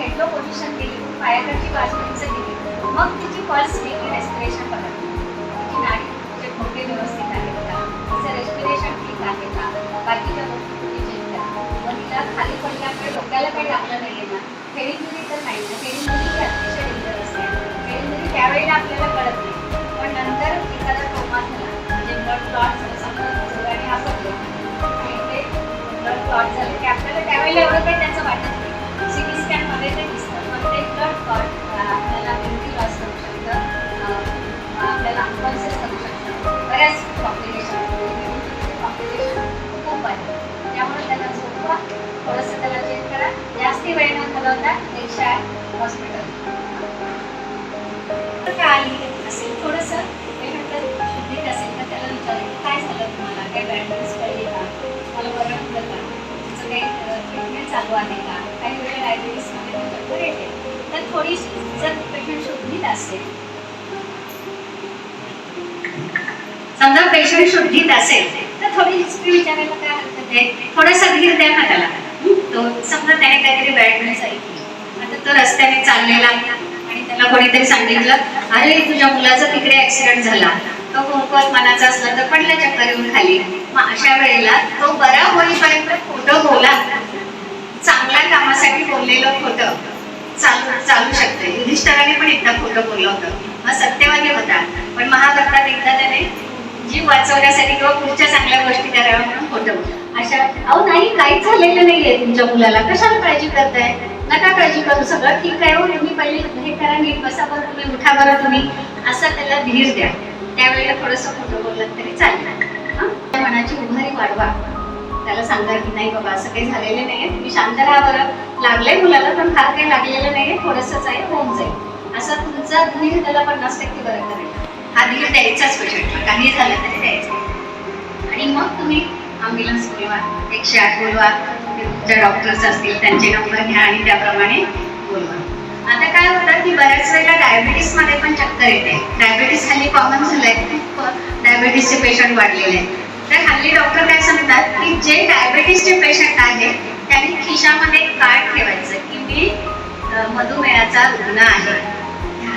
हेड्रो पोझिशन केली, पायाकडची बाजू उंच केली, मग तिची पल्स वेगळी रेस्पिरेशन बघा, तिची नाडी म्हणजे खोटे व्यवस्थित आहे का, तिचं रेस्पिरेशन ठीक आहे का, बाकीच्या गोष्टी तुम्ही चेक करा. मग तिला खाली पडल्यामुळे डोक्याला काही लागलं नाही आहे ना, फेरींजुरी तर नाही ना, फेरींजुरी ही अतिशय डेंजर असते. फेरींजुरी त्यावेळेला आपल्याला कळत नाही, पण नंतर एखादा ट्रोमा झाला म्हणजे ब्लड क्लॉट झालं, समजा जोराने आपटले आणि ते ब्लड क्लॉट झाले ते आपल्याला त्यावेळेला एवढं काही त्याचं वाटत नाही. CT स्कॅनमध्ये ते दिसतं, पण ते ब्लड क्लॉट आपल्याला मेमरी लॉस करू शकतं, आपल्याला अनकॉन्शियस करू शकतं, बऱ्याच कॉम्प्लिकेशन खूप आहे. त्यामुळे त्याला झोपवा, थोडंसं त्याला चेक करा, जास्ती वेळ न घालवता 108 हॉस्पिटल आली असेल, थोडंसं ते म्हटलं शुद्धीत असेल तर त्याला विचारायचं काय झालं तुम्हाला, काय डायबिटीस कळली का, मला बरं वाटलं का, तुमचं काही ट्रीटमेंट चालू आहे का. काही वेळेला डायबिटीसमध्ये चक्कर येते, तर थोडीशी जर पेशंट शुद्धीत असेल, समजा पेशंट शुद्धीत असेल तर थोडी हिस्ट्री विचारायला काय हरकत आहे. थोडासा धीर द्या ना त्याला. तो समजा त्याने काहीतरी बॅड न्यूज ऐकली, आता तो रस्त्याने चाललेला आणि त्याला कोणीतरी सांगितलं अरे तुझ्या मुलाचा तिकडे ऍक्सिडेंट झाला, तो कुंकवत मनाचा असला तर पडला चक्कर येऊन खाली. मग अशा वेळेला तो बरा होईपर्यंत खोटं बोला, चांगल्या कामासाठी बोललेलं खोटं चालू शकते. युधिष्ठिराने पण एकदा खोटं बोललं होतं, मग सत्यवादी होता, पण महाभारतात एकदा त्याने जीव वाचवण्यासाठी किंवा पुढच्या चांगल्या गोष्टी कराव्या म्हणून खोटं बोललं. अशा अहो नाही काहीच झालेलं नाहीये तुमच्या मुलाला, कशाला काळजी करताय, नका काळजी करू, सगळं ठीक आहे हो, तुम्ही पहिले हे करा, नीट बसा बरं, तुम्ही उठा बरं तुम्ही, असं त्याला धीर द्या. त्यावेळेला थोडंसं खोटं बोललं तरी चालेल. मनाची उभारी वाढवा, त्याला सांगा की नाही बाबा असं काही झालेलं नाहीये, तुम्ही शांत राहा बरं, लागलंय मुलाला पण फार काही लागलेलं नाहीये, थोडंसंच आहे, होऊन जाईल, असं तुमचा धीर त्याला 50% बरं करेल. हा धीर द्यायचाच पेशंटला, काही झालं तरी द्यायचं. आणि मग तुम्ही ॲम्ब्युलन्स बोलवा, 108 बोलवा, तुमच्या डॉक्टर्स असतील त्यांचे नंबर घ्या आणि त्याप्रमाणे बोलवा. आता काय होतं की बऱ्याच वेळेला डायबिटीसमध्ये पण चक्कर येते. डायबिटीस हल्ली कॉमन झालंय, डायबिटीसचे पेशंट वाढलेले आहेत. तर हल्ली डॉक्टर काय सांगतात की जे डायबिटीसचे पेशंट आहेत त्यांनी खिशामध्ये कार्ड ठेवायचं की मी मधुमेहाचा रुग्ण आहे,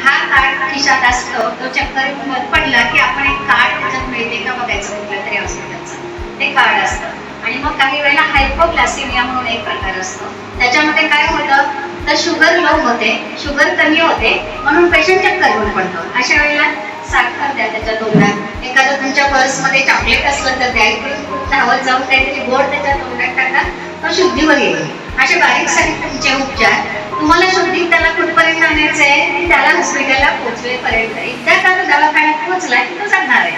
हा कार्ड खिशात असतो, तो चक्कर पडला की आपण एक कार्ड जर मिळते का बघायचं कुठल्या तरी हॉस्पिटलचं, ते कार्ड असतं. आणि मग काही वेळेला हायपोग्लायसेमिया म्हणून एक प्रकार असतो, त्याच्यामध्ये काय होतं तर शुगर लो होते, शुगर कमी होते, म्हणून पेशंट चक्कर येऊन पडतो. अशा वेळेला साखर द्या त्याच्या तोंडात, एखादं तुमच्या पर्समध्ये चॉकलेट असलं तर द्या, इकडून धावत जाऊन काहीतरी गोड त्याच्या तोंडात टाका, तो शुद्धीवर येईल. असे बारीक सारीक तुमचे उपचार. तुम्हाला शुद्धी त्याला कुठपर्यंत आणायचं आहे, त्याला हॉस्पिटलला पोहोचवेपर्यंत. एकदा का तो दवाखान्यात पोहोचला की तो जाणार आहे,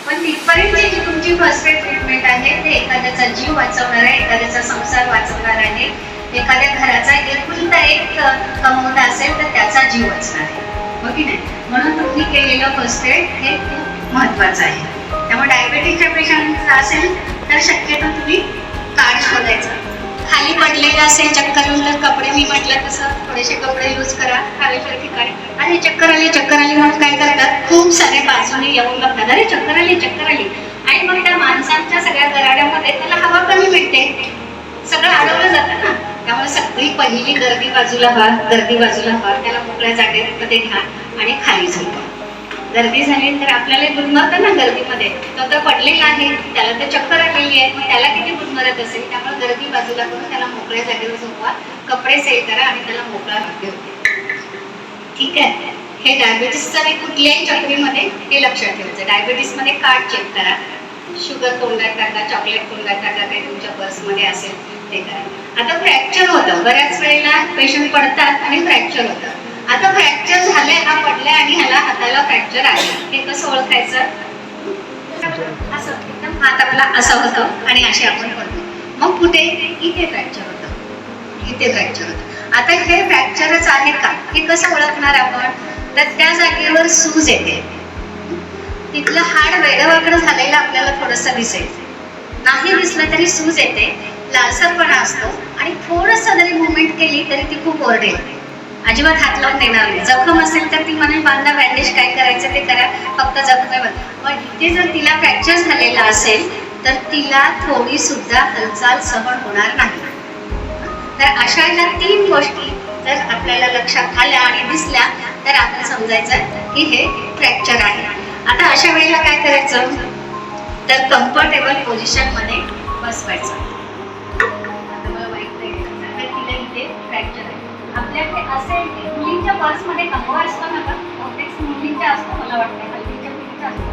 पण तिथपर्यंतची जी तुमची फर्स्ट एड ट्रीटमेंट आहे ते एखाद्याचा जीव वाचवणार आहे, एखाद्याचा संसार वाचवणार आहे, एखाद्या घराचा एकुलता एक कमवता असेल तर त्याचा जीव वाचणार आहे, हो की नाही. म्हणून तुम्ही केलेलं फर्स्ट एड हे खूप महत्वाचं आहे. त्यामुळे डायबेटिकच्या पेशंटचा असेल तर शक्यतो तुम्ही कार्ड शोधायचं. खाली पडलेलं असेल चक्कर येऊन तर कपडे, मी म्हटलं तसं थोडेसे कपडे यूज करा हवेच्या ठिकाणी. आणि चक्कर आली म्हणून काय करतात, खूप सारे बाजूने येऊन बघतात, अरे चक्कर आली. आणि मग त्या माणसांच्या सगळ्या गराड्यामध्ये त्याला हवा कमी मिळते, सगळं अडवलं जातं ना. त्यामुळे सगळी पहिली गर्दी बाजूला व्हा, त्याला मोकळ्या जागेमध्ये घ्या आणि खाली झोपा. गर्दी झाली तर आपल्याला गुदमरतं ना गर्दीमध्ये, तो तर पडलेला आहे, त्याला तर चक्कर आलेली आहे, मग त्याला किती गुदमरत असेल. त्यामुळे गर्दी बाजूला करून त्याला मोकळ्या जागेवर झोपवा, कपडे सेल करा आणि त्याला मोकळा ठेवा. ठीक आहे. हे डायबिटीसचं नाही, कुठल्याही चक्रीमध्ये हे लक्षात ठेवायचं. डायबिटीसमध्ये कार्ड चेक करा, शुगर तोंडात टाका, चॉकलेट तोंडात टाका, काही तुमच्या पर्समध्ये असेल ते करा. आता फ्रॅक्चर होतं, बऱ्याच वेळेला पेशंट पडतात आणि फ्रॅक्चर होतं. आता फ्रॅक्चर झालंय, हा पडलाय आणि ह्याला हाताला फ्रॅक्चर आहे, हे कसं ओळखायचं. असं एकदम हात आपला असं होतं आणि असे आपण पडतो. मग कुठे इथे फ्रॅक्चर होतं, इथे फ्रॅक्चर होतं. आता हे फ्रॅक्चरच आहे का हे कसं ओळखणार आपण, तर त्या जागेवर सूज येते, तिथलं हाड वेगळं झालेलं आपल्याला थोडंसं दिसेल, नाही दिसलं तरी सूज येते, लालसरपणा असतो आणि थोडंसं जरी मुवमेंट केली तरी ती खूप ओरडेल, अजिबात हात लावून देणार नाही. जखम असेल तर ती म्हणेल बांधा, बँडेज काय करायचं ते करा, फक्त जखमेवर. पण इथे जर तिला फ्रॅक्चर झालेला असेल तर तिला थोडी सुद्धा हालचाल सहन होणार नाही. तर अशा ह्या 3 गोष्टी जर आपल्याला लक्षात आल्या आणि दिसल्या तर आपण समजायचं की हे फ्रॅक्चर आहे. आता अशा वेळेला काय करायचं तर कम्फर्टेबल पोझिशन मध्ये बसवायचं. इथे फ्रॅक्चर आहे आपल्याकडे असेल, मुलींच्या पर्समध्ये कंगवा असतो ना, बहुतेक मुलींच्या असतो, मला वाटतं हल्लीच्या मुलींचा असतो,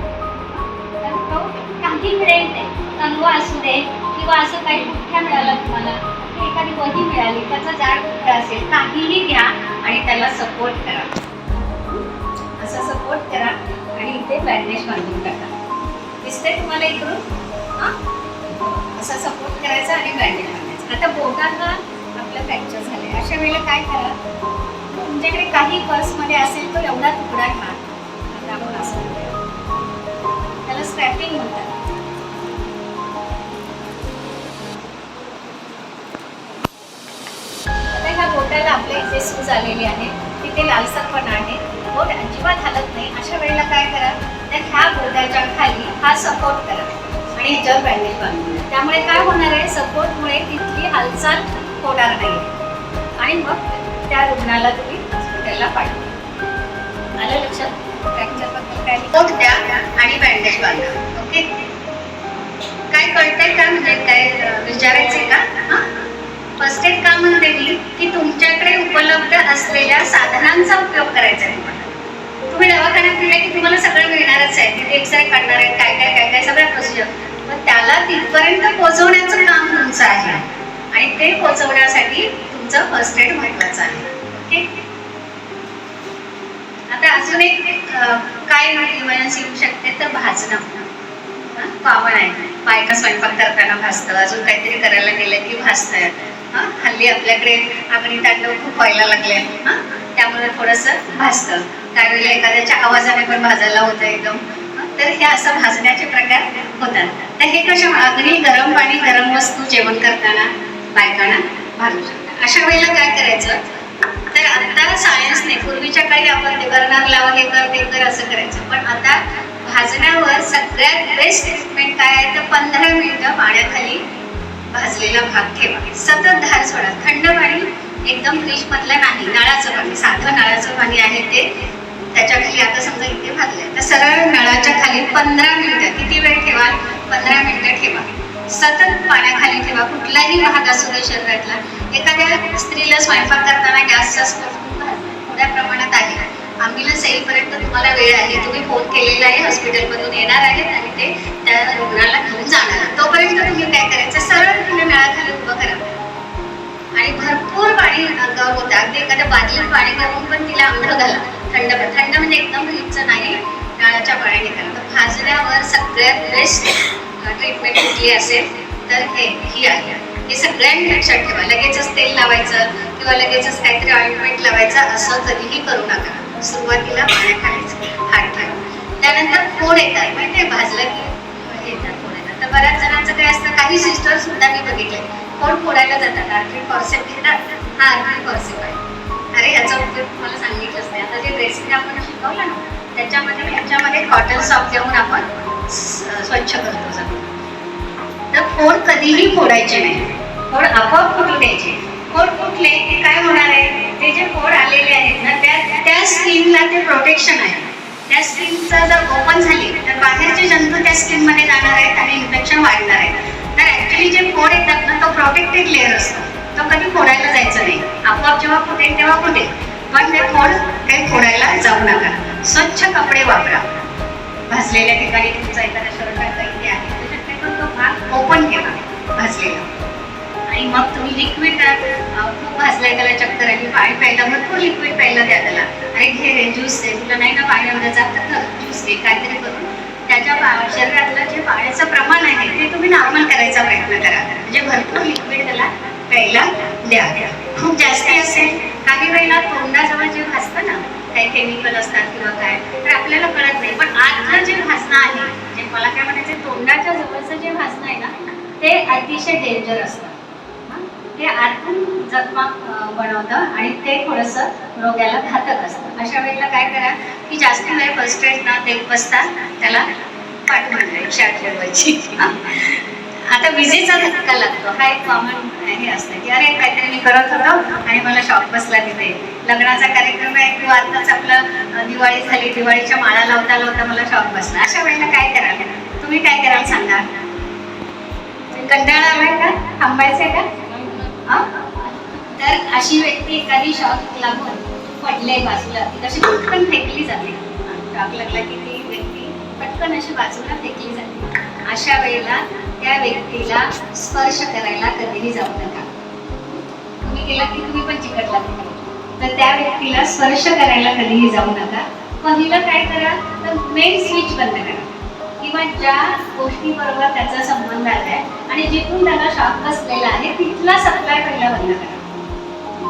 तर तो काही मिळेल ते कंगवा असू दे किंवा असं काही गुठ्ठ्या मिळाला तुम्हाला, एखादी वही मिळाली, त्याचा जाड गुठ्ठा असेल, काहीही घ्या आणि त्याला सपोर्ट करा, असं सपोर्ट करा आणि इथे बँडेज बांधून टाका. दिसते तुम्हाला इकडून, असा सपोर्ट करायचा आणि बँडेज बांधायचं. आता बोटांना आपलं फ्रॅक्चर झालंय, अशा वेळेला काय करा, तुमच्याकडे काही पर्समध्ये असेल तो एवढा तुकडा घ्या, दाबून असं, त्याला स्क्रॅपिंग म्हणतात. आता ह्या बोटाला आपल्या इथे सूज आलेली आहे, तिथे लालसरपणा आहे, बोट अजिबात हालत नाही. अशा वेळेला काय करा तर ह्या बोटाच्या खाली हा सपोर्ट करा आणि ह्याच्यावर बँडेज बांधून द्या. त्यामुळे काय होणार आहे, सपोर्टमुळे तिथली हालचाल होणार नाही आणि मग त्या रुग्णाला तुम्ही हॉस्पिटलला पाठवा. आलं लक्षात. फ्रॅक्चरबद्दल काय सपोर्ट द्या आणि बँडेज बांधा. ओके, काय कळतंय का, म्हणजे काय विचारायचंय का. फर्स्ट एड का म्हणते मी की तुमच्याकडे उपलब्ध असलेल्या साधनांचा उपयोग करायचा आहे तुम्हाला. तुम्ही दवाखान्यात गेले की तुम्हाला सगळं मिळणारच आहे, तिथे एक्सरे काढणार आहे, काय काय सगळ्या प्रोसिजर, पण त्याला तिथपर्यंत पोहोचवण्याचं काम तुमचं आहे आणि ते पोहोचवण्यासाठी तुमचं फर्स्ट एड महत्वाचं आहे. ओके, आता अजून एक काय इमर्जन्सी येऊ शकते तर भाजणं. पावण आहे, बायका स्वयंपाक करताना भाजतं, अजून काहीतरी करायला गेलं की भाजतंय. हल्ली आपल्याकडे अग्नी तांडव खूप व्हायला लागले, त्यामुळे थोडंसं भाजतं. त्यावेळेला एखाद्याच्या आवाजाने पण भाजायला होतं एकदम. तर हे असं भाजण्याचे प्रकार होतात. तर हे कशा, अग्नी, गरम पाणी, गरम वस्तू जेवण करताना बायकांना भाजू शकतात. अशा वेळेला काय करायचं तर आता सायन्सने, पूर्वीच्या काळी आपण ते बर्नर लाव, हे कर ते कर असं करायचं, पण आता भाजण्यावर सगळ्यात बेस्ट ट्रीटमेंट काय आहे तर 15 मिनिटं पाण्याखाली भाजलेला भाग ठेवा, सतत धार सोडा. थंड पाणी, एकदम फ्रीज मधलं नाही, नळाचं पाणी, साधं नळाचं पाणी आहे ते त्याच्या खाली आता समजा इथे भाजले तर सरळ नळाच्या खाली 15 मिनिटं, किती वेळ ठेवा? 15 मिनिटं ठेवा. सतत पाण्याखाली ठेवा. कुठलाही भाग असू दे शरीरातला. एखाद्या स्त्रीला स्वयंपाक करताना गॅसचा स्टोव्ह थोड्या प्रमाणात आहे, ॲम्ब्युलन्स येईपर्यंत तुम्हाला वेळ आहे, तुम्ही फोन केलेला आहे, हॉस्पिटलमधून येणार आहेत आणि ते त्या रुग्णाला घेऊन जाणार. तोपर्यंत तुम्ही काय करायचं? सरळ तिला नळाखाली उभं करा आणि भरपूर पाणी अंगावर होतं. अगदी एखाद्या बादलीत पाणी घेऊन पण तिला अंघोळ घाला. थंड थंड म्हणजे एकदम हिचं नाही, नळाच्या पाण्याने करा. तर भाजण्यावर सगळ्यात बेस्ट ट्रीटमेंट कुठली असेल तर ही आहे. हे सगळ्यांनी लक्षात ठेवा. लगेचच तेल लावायचं किंवा लगेचच काहीतरी ऑइंटमेंट लावायचं असं कधीही करू नका. सुरुवातीला पाण्याखालीच हात ठेवा. त्यानंतर फोड येतात, माहिती भाजलं की येतात फोड येतात. तर बऱ्याच जणांचं काय असतं, काही सिस्टर सुद्धा मी बघितले फोड फोडायला जातात. आर्टरी फॉर्सेप घेतात. हा आर्टरी फॉर्सेप आहे. अरे ह्याचा उपयोग तुम्हाला सांगितलंच नाही. आता जे ड्रेसिंग आपण शिकवलं ना ह्याच्यामध्ये कॉटन सॉफ्ट घेऊन आपण स्वच्छ करतो सगळं. तर फोड कधीही फोडायचे नाही. फोड आपोआप फुटू द्यायचे. फोड फुटले की काय होणार आहे? ते जे फोड आलेले आहेत ना त्या स्किनला ते प्रोटेक्शन आहे. त्या स्किनचं जर ओपन झाली तर बाहेरचे जंतू त्या स्किनमध्ये जाणार आहेत आणि इन्फेक्शन वाढणार आहे. तर ॲक्च्युली जे फोड येतात ना तो प्रोटेक्टेड लेअर असतो. तो कधी फोडायला जायचं नाही. आपोआप जेव्हा फुटेल तेव्हा फुटेल, पण ते फोड काही फोडायला जाऊ नका. स्वच्छ कपडे वापरा. भाजलेल्या ठिकाणी तुमचा एखादा शर्ट इथे आहे तो भाग ओपन ठेवा भाजलेला. आणि मग तुम्ही लिक्विड खूप भाजलाय त्याला चक्कर आली, पाणी प्यायला भरपूर लिक्विड प्यायला द्या त्याला. आणि घे ज्यूस दे, तुला नाही ना पाण्यामध्ये जात तर ज्यूस दे, काहीतरी करून त्याच्या शरीरातलं जे पाण्याचं प्रमाण आहे ते तुम्ही नॉर्मल करायचा प्रयत्न करा. म्हणजे भरपूर लिक्विड त्याला प्यायला द्या. खूप जास्ती असेल, काही वेळेला तोंडाजवळ जे भाजतं ना काही केमिकल असतात किंवा काय तर आपल्याला कळत नाही, पण आतलं जे भाजणं आहे, जे मला काय म्हणायचं तोंडाच्या जवळचं जे भाजणं आहे ना ते अतिशय डेंजर असतं. ते आतून जखमा बनवतं आणि ते थोडंसं रोग्याला घातक असतं. अशा वेळेला काय करा की जास्त वेळ फर्स्ट एड न देत बसता त्याला पाठवून द्यायची, ठेवायची. आता विजेचा धक्का लागतो हा एक कॉमन हे असतं की अरे काहीतरी मी करत होतो आणि मला शॉक बसला तिथे. लग्नाचा कार्यक्रम आहे किंवा आताच आपलं दिवाळी झाली, दिवाळीच्या माळा लावता लावता मला शॉक बसला. अशा वेळेला काय कराल तुम्ही? काय कराल सांगा? कंटाळा आलाय का? थांबायचंय का? तर अशी व्यक्ती एखादी शॉक लागून पडले बाजूला तशी पटकन फेकली जाते. शॉक लागला की ती व्यक्ती पटकन अशी बाजूला फेकली जाते. अशा वेळेला त्या व्यक्तीला स्पर्श करायला कधीही जाऊ नका. तुम्ही केला की तुम्ही पण चिकटला तर त्या व्यक्तीला स्पर्श करायला कधीही जाऊ नका. पहिलं काय करा तर मेन स्विच बंद करा किंवा ज्या गोष्टीबरोबर त्याचा संबंध आलाय आणि जिथून त्याला शॉक बसलेला आहे तिथला सप्लाय पहिला बंद करा.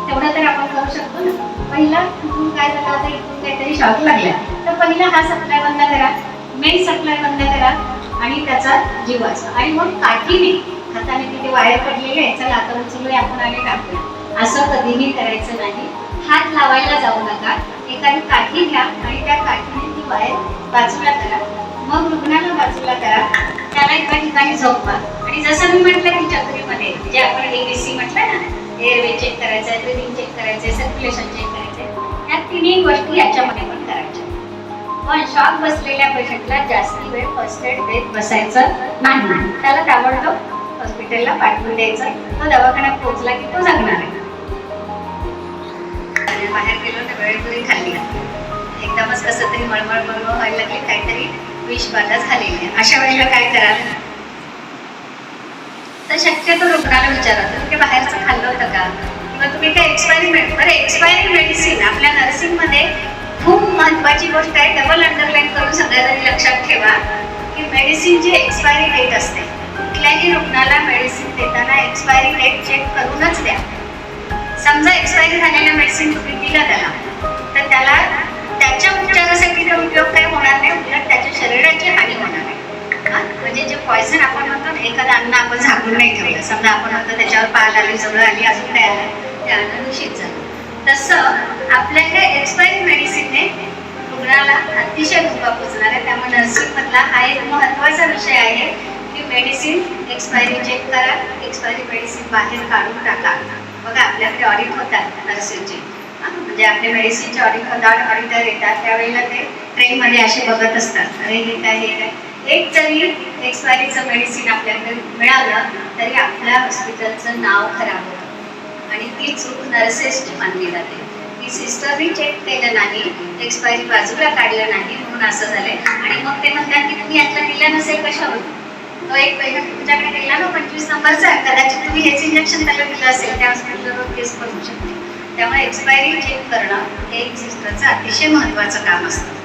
तेवढं तर आपण करू शकतो ना. पहिला कुठून काय झालं होतं, इथून काहीतरी शॉक लागला तर पहिला हा सप्लाय बंद करा, मेन सप्लाय बंद करा आणि त्याचा जीव वाचवा. आणि मग काठीने हाताने तिथे वायर पडलेले आहे चला आता उचलूया आपण आणि टाकूया असं कधीही करायचं नाही. हात लावायला जाऊ नका. एखादी काठी घ्या आणि त्या काठीने ती वायर बाजूला करा. मग रुग्णाला बाजूला करा, त्याला एका ठिकाणी झोपवा. आणि जसं मी म्हटलं की चक्रीमध्ये जे आपण ABC म्हटलं ना, एअरवे चेक करायचं आहे, ब्रीदिंग चेक करायचं आहे, सर्क्युलेशन चेक करायचं आहे, या तिन्ही गोष्टी याच्यामध्ये पण करायच्या. पण शॉक बसलेल्या पेशंटला जास्ती वेळ फर्स्ट एड देत बसायचं नाही. त्याला ताबडतोब हॉस्पिटलला पाठवून द्यायचं. तो दवाखान्यात पोहोचला की तो जगणार आहे. बाहेर गेलो तर वेळ तुरी खाल्ली एकदमच कसं तरी मळमळ व्हायला लागली, काहीतरी विषबाधा झालेली आहे. अशा वेळेला काय कराल तर शक्यतो रुग्णाला विचारा तुम्ही बाहेरचं खाल्लं होतं का किंवा तुम्ही काय एक्सपायरी बरं एक्सपायरी मेडिसिन आपल्या नर्सिंगमध्ये खूप महत्त्वाची गोष्ट आहे. डबल अंडरलाईन करून सगळ्यांनी लक्षात ठेवा की मेडिसिनची एक्सपायरी डेट असते. कुठल्याही रुग्णाला मेडिसिन देताना एक्सपायरी डेट चेक करूनच द्या. समजा एक्सपायरी झालेलं मेडिसिन तुम्ही दिलं तर त्याला त्याच्या उपचारासाठी तर उपयोग काय होणार नाही, उलट त्याच्या शरीराची हानी होणार आहे. म्हणजे जे पॉयझन आपण म्हणतो ना, एखादं अन्न आपण झाकून नाही ठेवलं, समजा आपण म्हणतो त्याच्यावर पाल आली जवळ आली अजून काय आलं ते अन्न दूषित झालं. तसं आपल्याकडे एक्सपायरी मेडिसिनने रुग्णाला अतिशय धोका पोचणार आहे. त्यामुळे नर्सिंगमधला हा एक महत्त्वाचा विषय आहे की मेडिसिन एक्सपायरी चेक करा, एक्सपायरी मेडिसिन बाहेर काढून टाका. बघा आपल्याकडे ऑडिट होतात नर्सिंगचे म्हणजे आपले मेडिसिनचे ऑडिटर येतात त्यावेळेला ते ट्रेनमध्ये असे बघत असतात, अरे हे काय हे काय. एक जरी एक्सपायरीचं मेडिसिन आपल्याकडे मिळालं तरी आपल्या हॉस्पिटलचं नाव खराब होतं आणि ती चूक नर्सेसची मानली जाते. की सिस्टरनी चेक केलं नाही, एक्सपायरी बाजूला काढलं नाही म्हणून असं झालंय. आणि मग ते म्हणतात की तुम्ही यातला दिलं नसेल कशावर. तो एक पेशंट तुमच्याकडे गेला ना 25 नंबरचा, कदाचित तुम्ही हेच इंजेक्शन त्याला दिलं असेल, त्या हॉस्पिटलवर केस पण होऊ शकते. त्यामुळे एक्सपायरी चेक करणं हे एक सिस्टरचं अतिशय महत्त्वाचं काम असतं.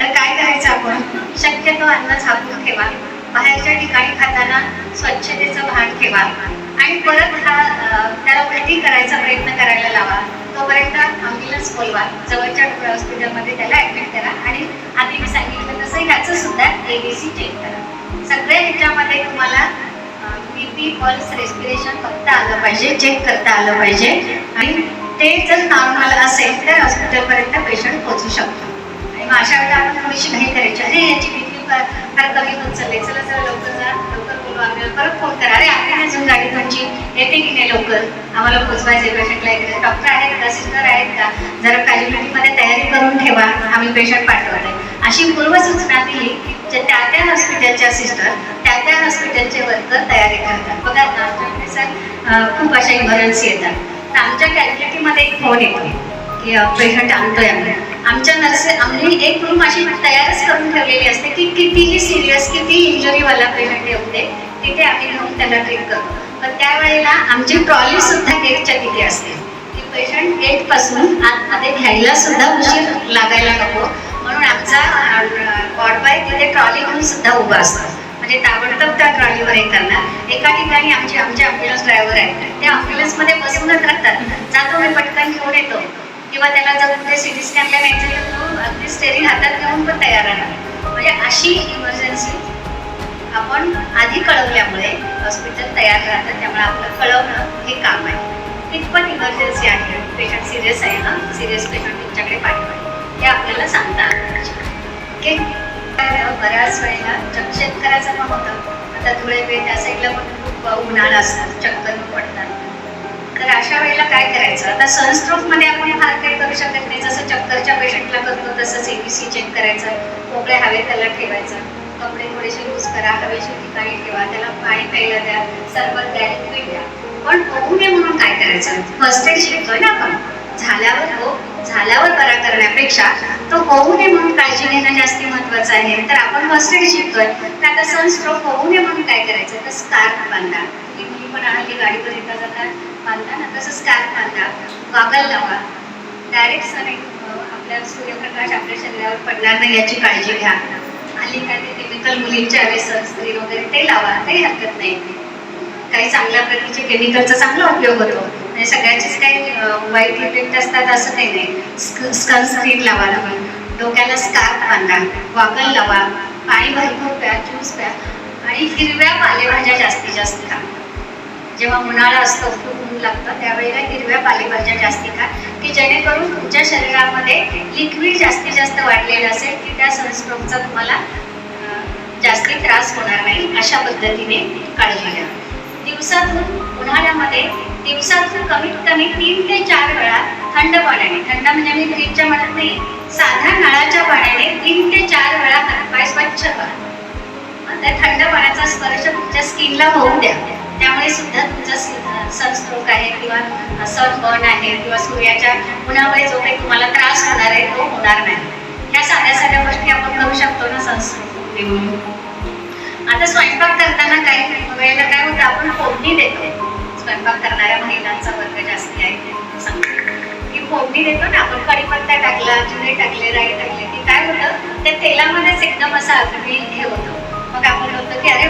तर काय करायचं आपण, शक्यतो अन्न झाकून ठेवा, बाहेरच्या ठिकाणी खाताना स्वच्छतेचं भान ठेवा आणि परत त्याला उलटी करायचा प्रयत्न करायला लावा. तोपर्यंत ॲम्ब्युलन्स बोलवा, जवळच्या हॉस्पिटलमध्ये त्याला ॲडमिट करा आणि आधी मी सांगितलं तसं ह्याचं सुद्धा ABC चेक करा. सगळ्या ह्याच्यामध्ये तुम्हाला BP, पल्स, रेस्पिरेशन फक्त आलं पाहिजे, चेक करता आलं पाहिजे आणि ते जर नॉर्मल असेल तर हॉस्पिटलपर्यंत पेशंट पोहोचू शकतो. आणि मग अशा वेळेला आपण थोडीशी घाई करायची, अरे याची BP फार कमी होत चालले, चला जरा लवकर जा, लवकर बोलू, आम्हाला परत फोन करा, अरे आपली अजून गाडी तुमची येते की नाही लवकर, आम्हाला पोचवायचे पेशंटला इकडे, डॉक्टर आहेत का, सिस्टर आहेत का, जरा कॅज्युलिटीमध्ये तयारी करून ठेवा, आम्ही पेशंट पाठवत आहे. अशी पूर्वसूचना दिली की त्या हॉस्पिटलच्या सिस्टर त्या हॉस्पिटलचे वर्कर तयारी करतात. बघा आमच्याकडे सर खूप अशा इमर्जन्सी येतात, तर आमच्या कॅज्युलिटीमध्ये एक फोन येतो की पेशंट आणतोय आमच्या आम्ही एक रूम अशी तयारच करून ठेवलेली असते की कितीही सिरियस, किती इंजुरीवाला पेशंट येऊ दे, तिथे आम्ही घेऊन त्याला ट्रीट करतो. पण त्यावेळेला आमची ट्रॉली सुद्धा गेटच्या तिथे असते की पेशंट गेटपासून आतमध्ये घ्यायला सुद्धा उशीर लागायला नको म्हणून आमचा वॉर्डबॉय तिथे ट्रॉली घेऊन सुद्धा उभा असतो. म्हणजे ताबडतोब त्या ट्रॉलीवर हे करणार. एका ठिकाणी आमचे ॲम्ब्युलन्स ड्रायव्हर आहेत, त्या ॲम्ब्युलन्समध्ये बसूनच राहतात, जातो मी पटकन घेऊन येतो, किंवा त्याला जर कुठे CT स्कॅनला न्यायचं तर तो अगदी स्टेरिंग हातात घेऊन पण तयार राहणार. म्हणजे अशी इमर्जन्सी आपण आधी कळवल्यामुळे हॉस्पिटल तयार राहतं. त्यामुळे आपलं कळवणं हे काम आहे. कितपत इमर्जन्सी आहे, पेशंट सिरियस आहे ना, सिरियस पेशंट तुमच्याकडे पाठवा हे आपल्याला सांगता आलं पाहिजे. ओके. बऱ्याच वेळेला शेतकऱ्याचं पण होतं, आता धुळे वेळ त्या साईडला पण खूप उन्हाळा असतात, चक्कर पडतात. तर अशा वेळेला काय करायचं, आता सनस्ट्रोकमध्ये आपण फार काही करू शकत नाही, जसं चक्करच्या पेशंटला करतो तसंच ABC चेक करायचं, मोकळे हवेत त्याला ठेवायचं, कपडे थोडेसे लूज करा, हवेशीर ठिकाणी ठेवा, त्याला पाणी प्यायला द्या, सरबत द्या, लिक्विड द्या. पण होऊ नये म्हणून काय करायचं, फर्स्ट एड शिकतोय ना आपण, झाल्यावर बरा करण्यापेक्षा तो होऊ नये म्हणून काळजी घेणं जास्ती महत्वाचं आहे. तर आपण फर्स्ट एड शिकतोय, तर आता सनस्ट्रोक होऊ नये म्हणून काय करायचं, तर स्कार्फ बांधा. तुम्ही मुली पण आहात गाडीवर येता जाता बांधता ना, तसं स्कार्फ बांधा, गॉगल लावा, डायरेक्ट सन आपल्या सूर्यप्रकाश आपल्या शरीरावर पडणार नाही याची काळजी घ्या. हल्ली काय ते केमिकल मुलींचे आले सनस्क्रीन वगैरे ते लावा, काही हरकत नाही. काही चांगल्या प्रतीचे केमिकलचा चांगला उपयोग होतो, म्हणजे सगळ्याचेच काही वाईट इफेक्ट असतात असं काही नाही. सनस्क्रीन लावा, डोक्याला स्कार्फ बांधा, गॉगल लावा, पाणी भरपूर प्या, ज्यूस प्या आणि हिरव्या पालेभाज्या जास्तीत जास्त खा. जेव्हा उन्हाळा असतो, खूप ऊन लागतं, त्यावेळेला हिरव्या पालेभाज्या जास्ती खा की जेणेकरून तुमच्या शरीरामध्ये लिक्विड जास्तीत जास्त वाढलेलं असेल की त्या सनस्ट्रोकचा तुम्हाला जास्ती त्रास होणार नाही. अशा पद्धतीने काळजी घ्या. दिवसातून उन्हाळ्यामध्ये दिवसातून कमीत कमी 3 ते 4 वेळा थंड पाण्याने, थंड म्हणजे मी फ्रीजच्या म्हणत नाही, साध्या नळाच्या पाण्याने 3 ते 4 वेळा हातपाय स्वच्छ करा. त्या थंड पाण्याचा स्पर्श तुमच्या स्किनला होऊ द्या, त्यामुळे सुद्धा तुमचा सनस्ट्रोक आहे किंवा सनबर्न आहे किंवा सूर्याच्या उन्हामुळे जो काही तुम्हाला त्रास होणार आहे तो होणार नाही. ह्या साध्या साध्या गोष्टी आपण करू शकतो ना सनस्ट्रोक म्हणून. आता स्वयंपाक करताना काही वेळेला काय होतं, आपण फोडणी देतो. स्वयंपाक करणाऱ्या महिलांचा वर्ग जास्ती आहे, सांगतो की फोडणी देतो ना आपण, कढीपत्ता टाकला, जिरे टाकले, राई टाकले की काय होतं, त्या तेलामध्येच एकदम असं अगदी हे होतं. मग आपण होतं की अरे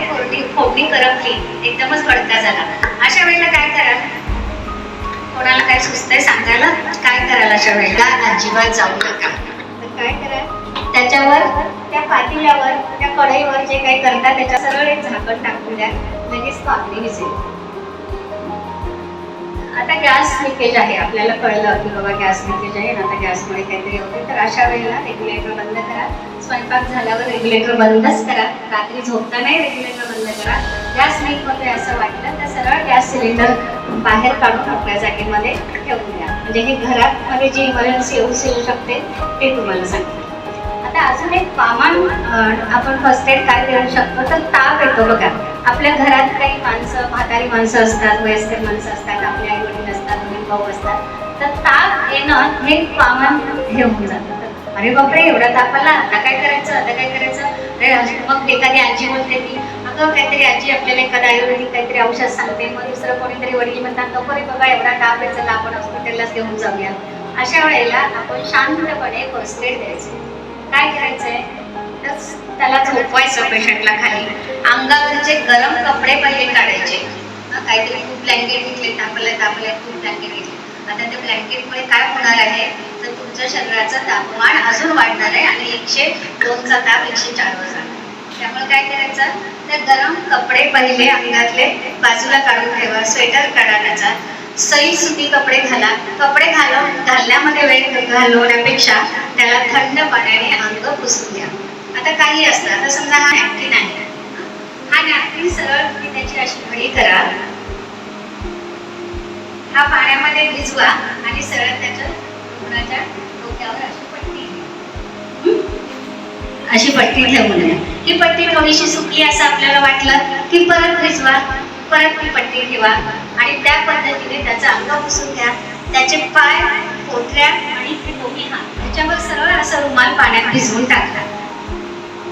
फोडणी करपली, एकदमच भडका झाला. अशा वेळेला काय कराल, कोणाला काय सुचतंय सांगायला, काय कराल अशा वेळेला, अजिबात जाऊ नका. तर काय कराल, त्याच्यावर त्या पातेल्यावर त्या कढईवर जे काही करतात त्याच्या सरळ एक झाकण टाकून द्या, लगेच पापडी विजेल. आता गॅस लिकेज आहे, आपल्याला कळलं की बाबा गॅस लिकेज आहे, आता गॅसमुळे काहीतरी होते, तर अशा वेळेला रेग्युलेटर बंद करा. स्वयंपाक झाल्यावर रेग्युलेटर बंदच करा. रात्री झोपतानाही रेग्युलेटर बंद करा. गॅस लीक होतोय असं वाटलं तर सरळ गॅस सिलेंडर बाहेर काढून आपल्या जागेमध्ये ठेवून द्या. म्हणजे हे घरात मध्ये जी इमर्जन्सी येऊ शकते ते तुम्हाला सांगते. आता अजून एक कॉमन आपण फर्स्ट एड काय करू शकतो, तर ताप येतो बघा. आपल्या घरात काही माणसं, म्हातारी माणसं असतात, वयस्कर माणसं असतात, आपले आई वडील असतात, बहीण भाऊ असतात, तर ताप येणं हे कॉमन हे होऊन जातं. अरे बापरे, एवढा ताप आला, आता काय करायचं, आता काय करायचं. अरे मग एखादी आजी बोलते की अगं काहीतरी आजी आपल्याला एखादं आयुर्वेदिक काहीतरी औषध सांगते, मग दुसरं कोणीतरी वडील म्हणतात नको रे बाबा एवढा ताप आहे, चला आपण हॉस्पिटललाच घेऊन जाऊया. अशा वेळेला आपण शांतपणे फर्स्ट एड द्यायचं. काय करायचंय तर त्याला झोपवायचं पेशंटला खाली. अंगावरचे गरम कपडे पहिले काढायचे. काहीतरी खूप ब्लँकेट घेतले, तापले खूप ब्लँकेट घेतले. आता त्या ब्लँकेटमुळे काय होणार आहे तर तुमच्या शरीराचं तापमान अजून वाढणार आहे आणि 102चा ताप 104 वर जाणार. त्यामुळे काय करायचं तर गरम कपडे पहिले अंगातले बाजूला काढून ठेवा. स्वेटर काढा त्याचा. सई सुती कपडे घाला. कपडे घालण्यामध्ये वेळ घालवण्यापेक्षा त्याला थंड पाण्याने अंग पुसून घ्या. आता काही असतं, आता समजा हा नॅपकिन आहे, हा नॅपकिन सरळ तुम्ही त्याची अशी घडी करा, हा पाण्यामध्ये भिजवा आणि सरळ त्याच्या रुग्णाच्या डोक्यावर अशी पट्टी ठेवून द्या. ही पट्टी थोडीशी सुकली असं आपल्याला वाटलं की परत भिजवा, परत ती पट्टी ठेवा आणि त्या पद्धतीने त्याचं अंग पुसून घ्या. त्याचे पाय, पोटऱ्या आणि ते दोन्ही हात त्याच्यावर सरळ असं रुमाल पाण्यात भिजवून टाका.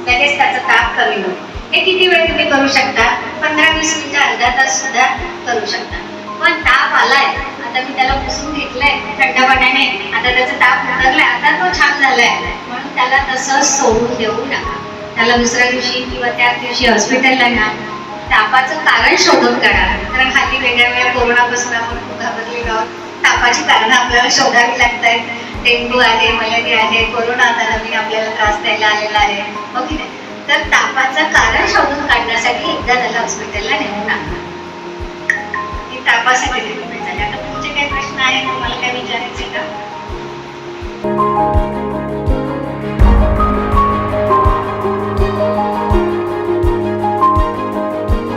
लगेच त्याचा ताप कमी होतो. हे किती वेळ तुम्ही करू शकता? 15-20 मिनिटं, अर्धा तास सुद्धा करू शकता. पण ताप आलाय, आता मी त्याला पुसून घेतलंय थंड पाण्याने, आता त्याचा ताप उतरलाय, आता तो छान झालाय म्हणून त्याला तसं सोडून देऊ नका. त्याला दुसऱ्या दिवशी किंवा त्याच दिवशी हॉस्पिटलला न्या. तापाचं कारण शोधून काढा. कारण हल्ली वेगळ्या कोरोनापासून आपण खूप घाबरलेलो आहोत. तापाची कारणं आपल्याला शोधावी लागत आहेत. डेंग्यू आहे, मलेरिया आहे, कोरोना आता नवीन आपल्याला त्रास द्यायला आलेला आहे, हो की नाही? तर तापाचं कारण शोधून काढण्यासाठी एकदा त्याला हॉस्पिटलला नेऊन टाका. तापासाठी ट्रीटमेंट झाली. आता तुमचे काही प्रश्न आहेत, तुम्हाला काय विचारायचे का?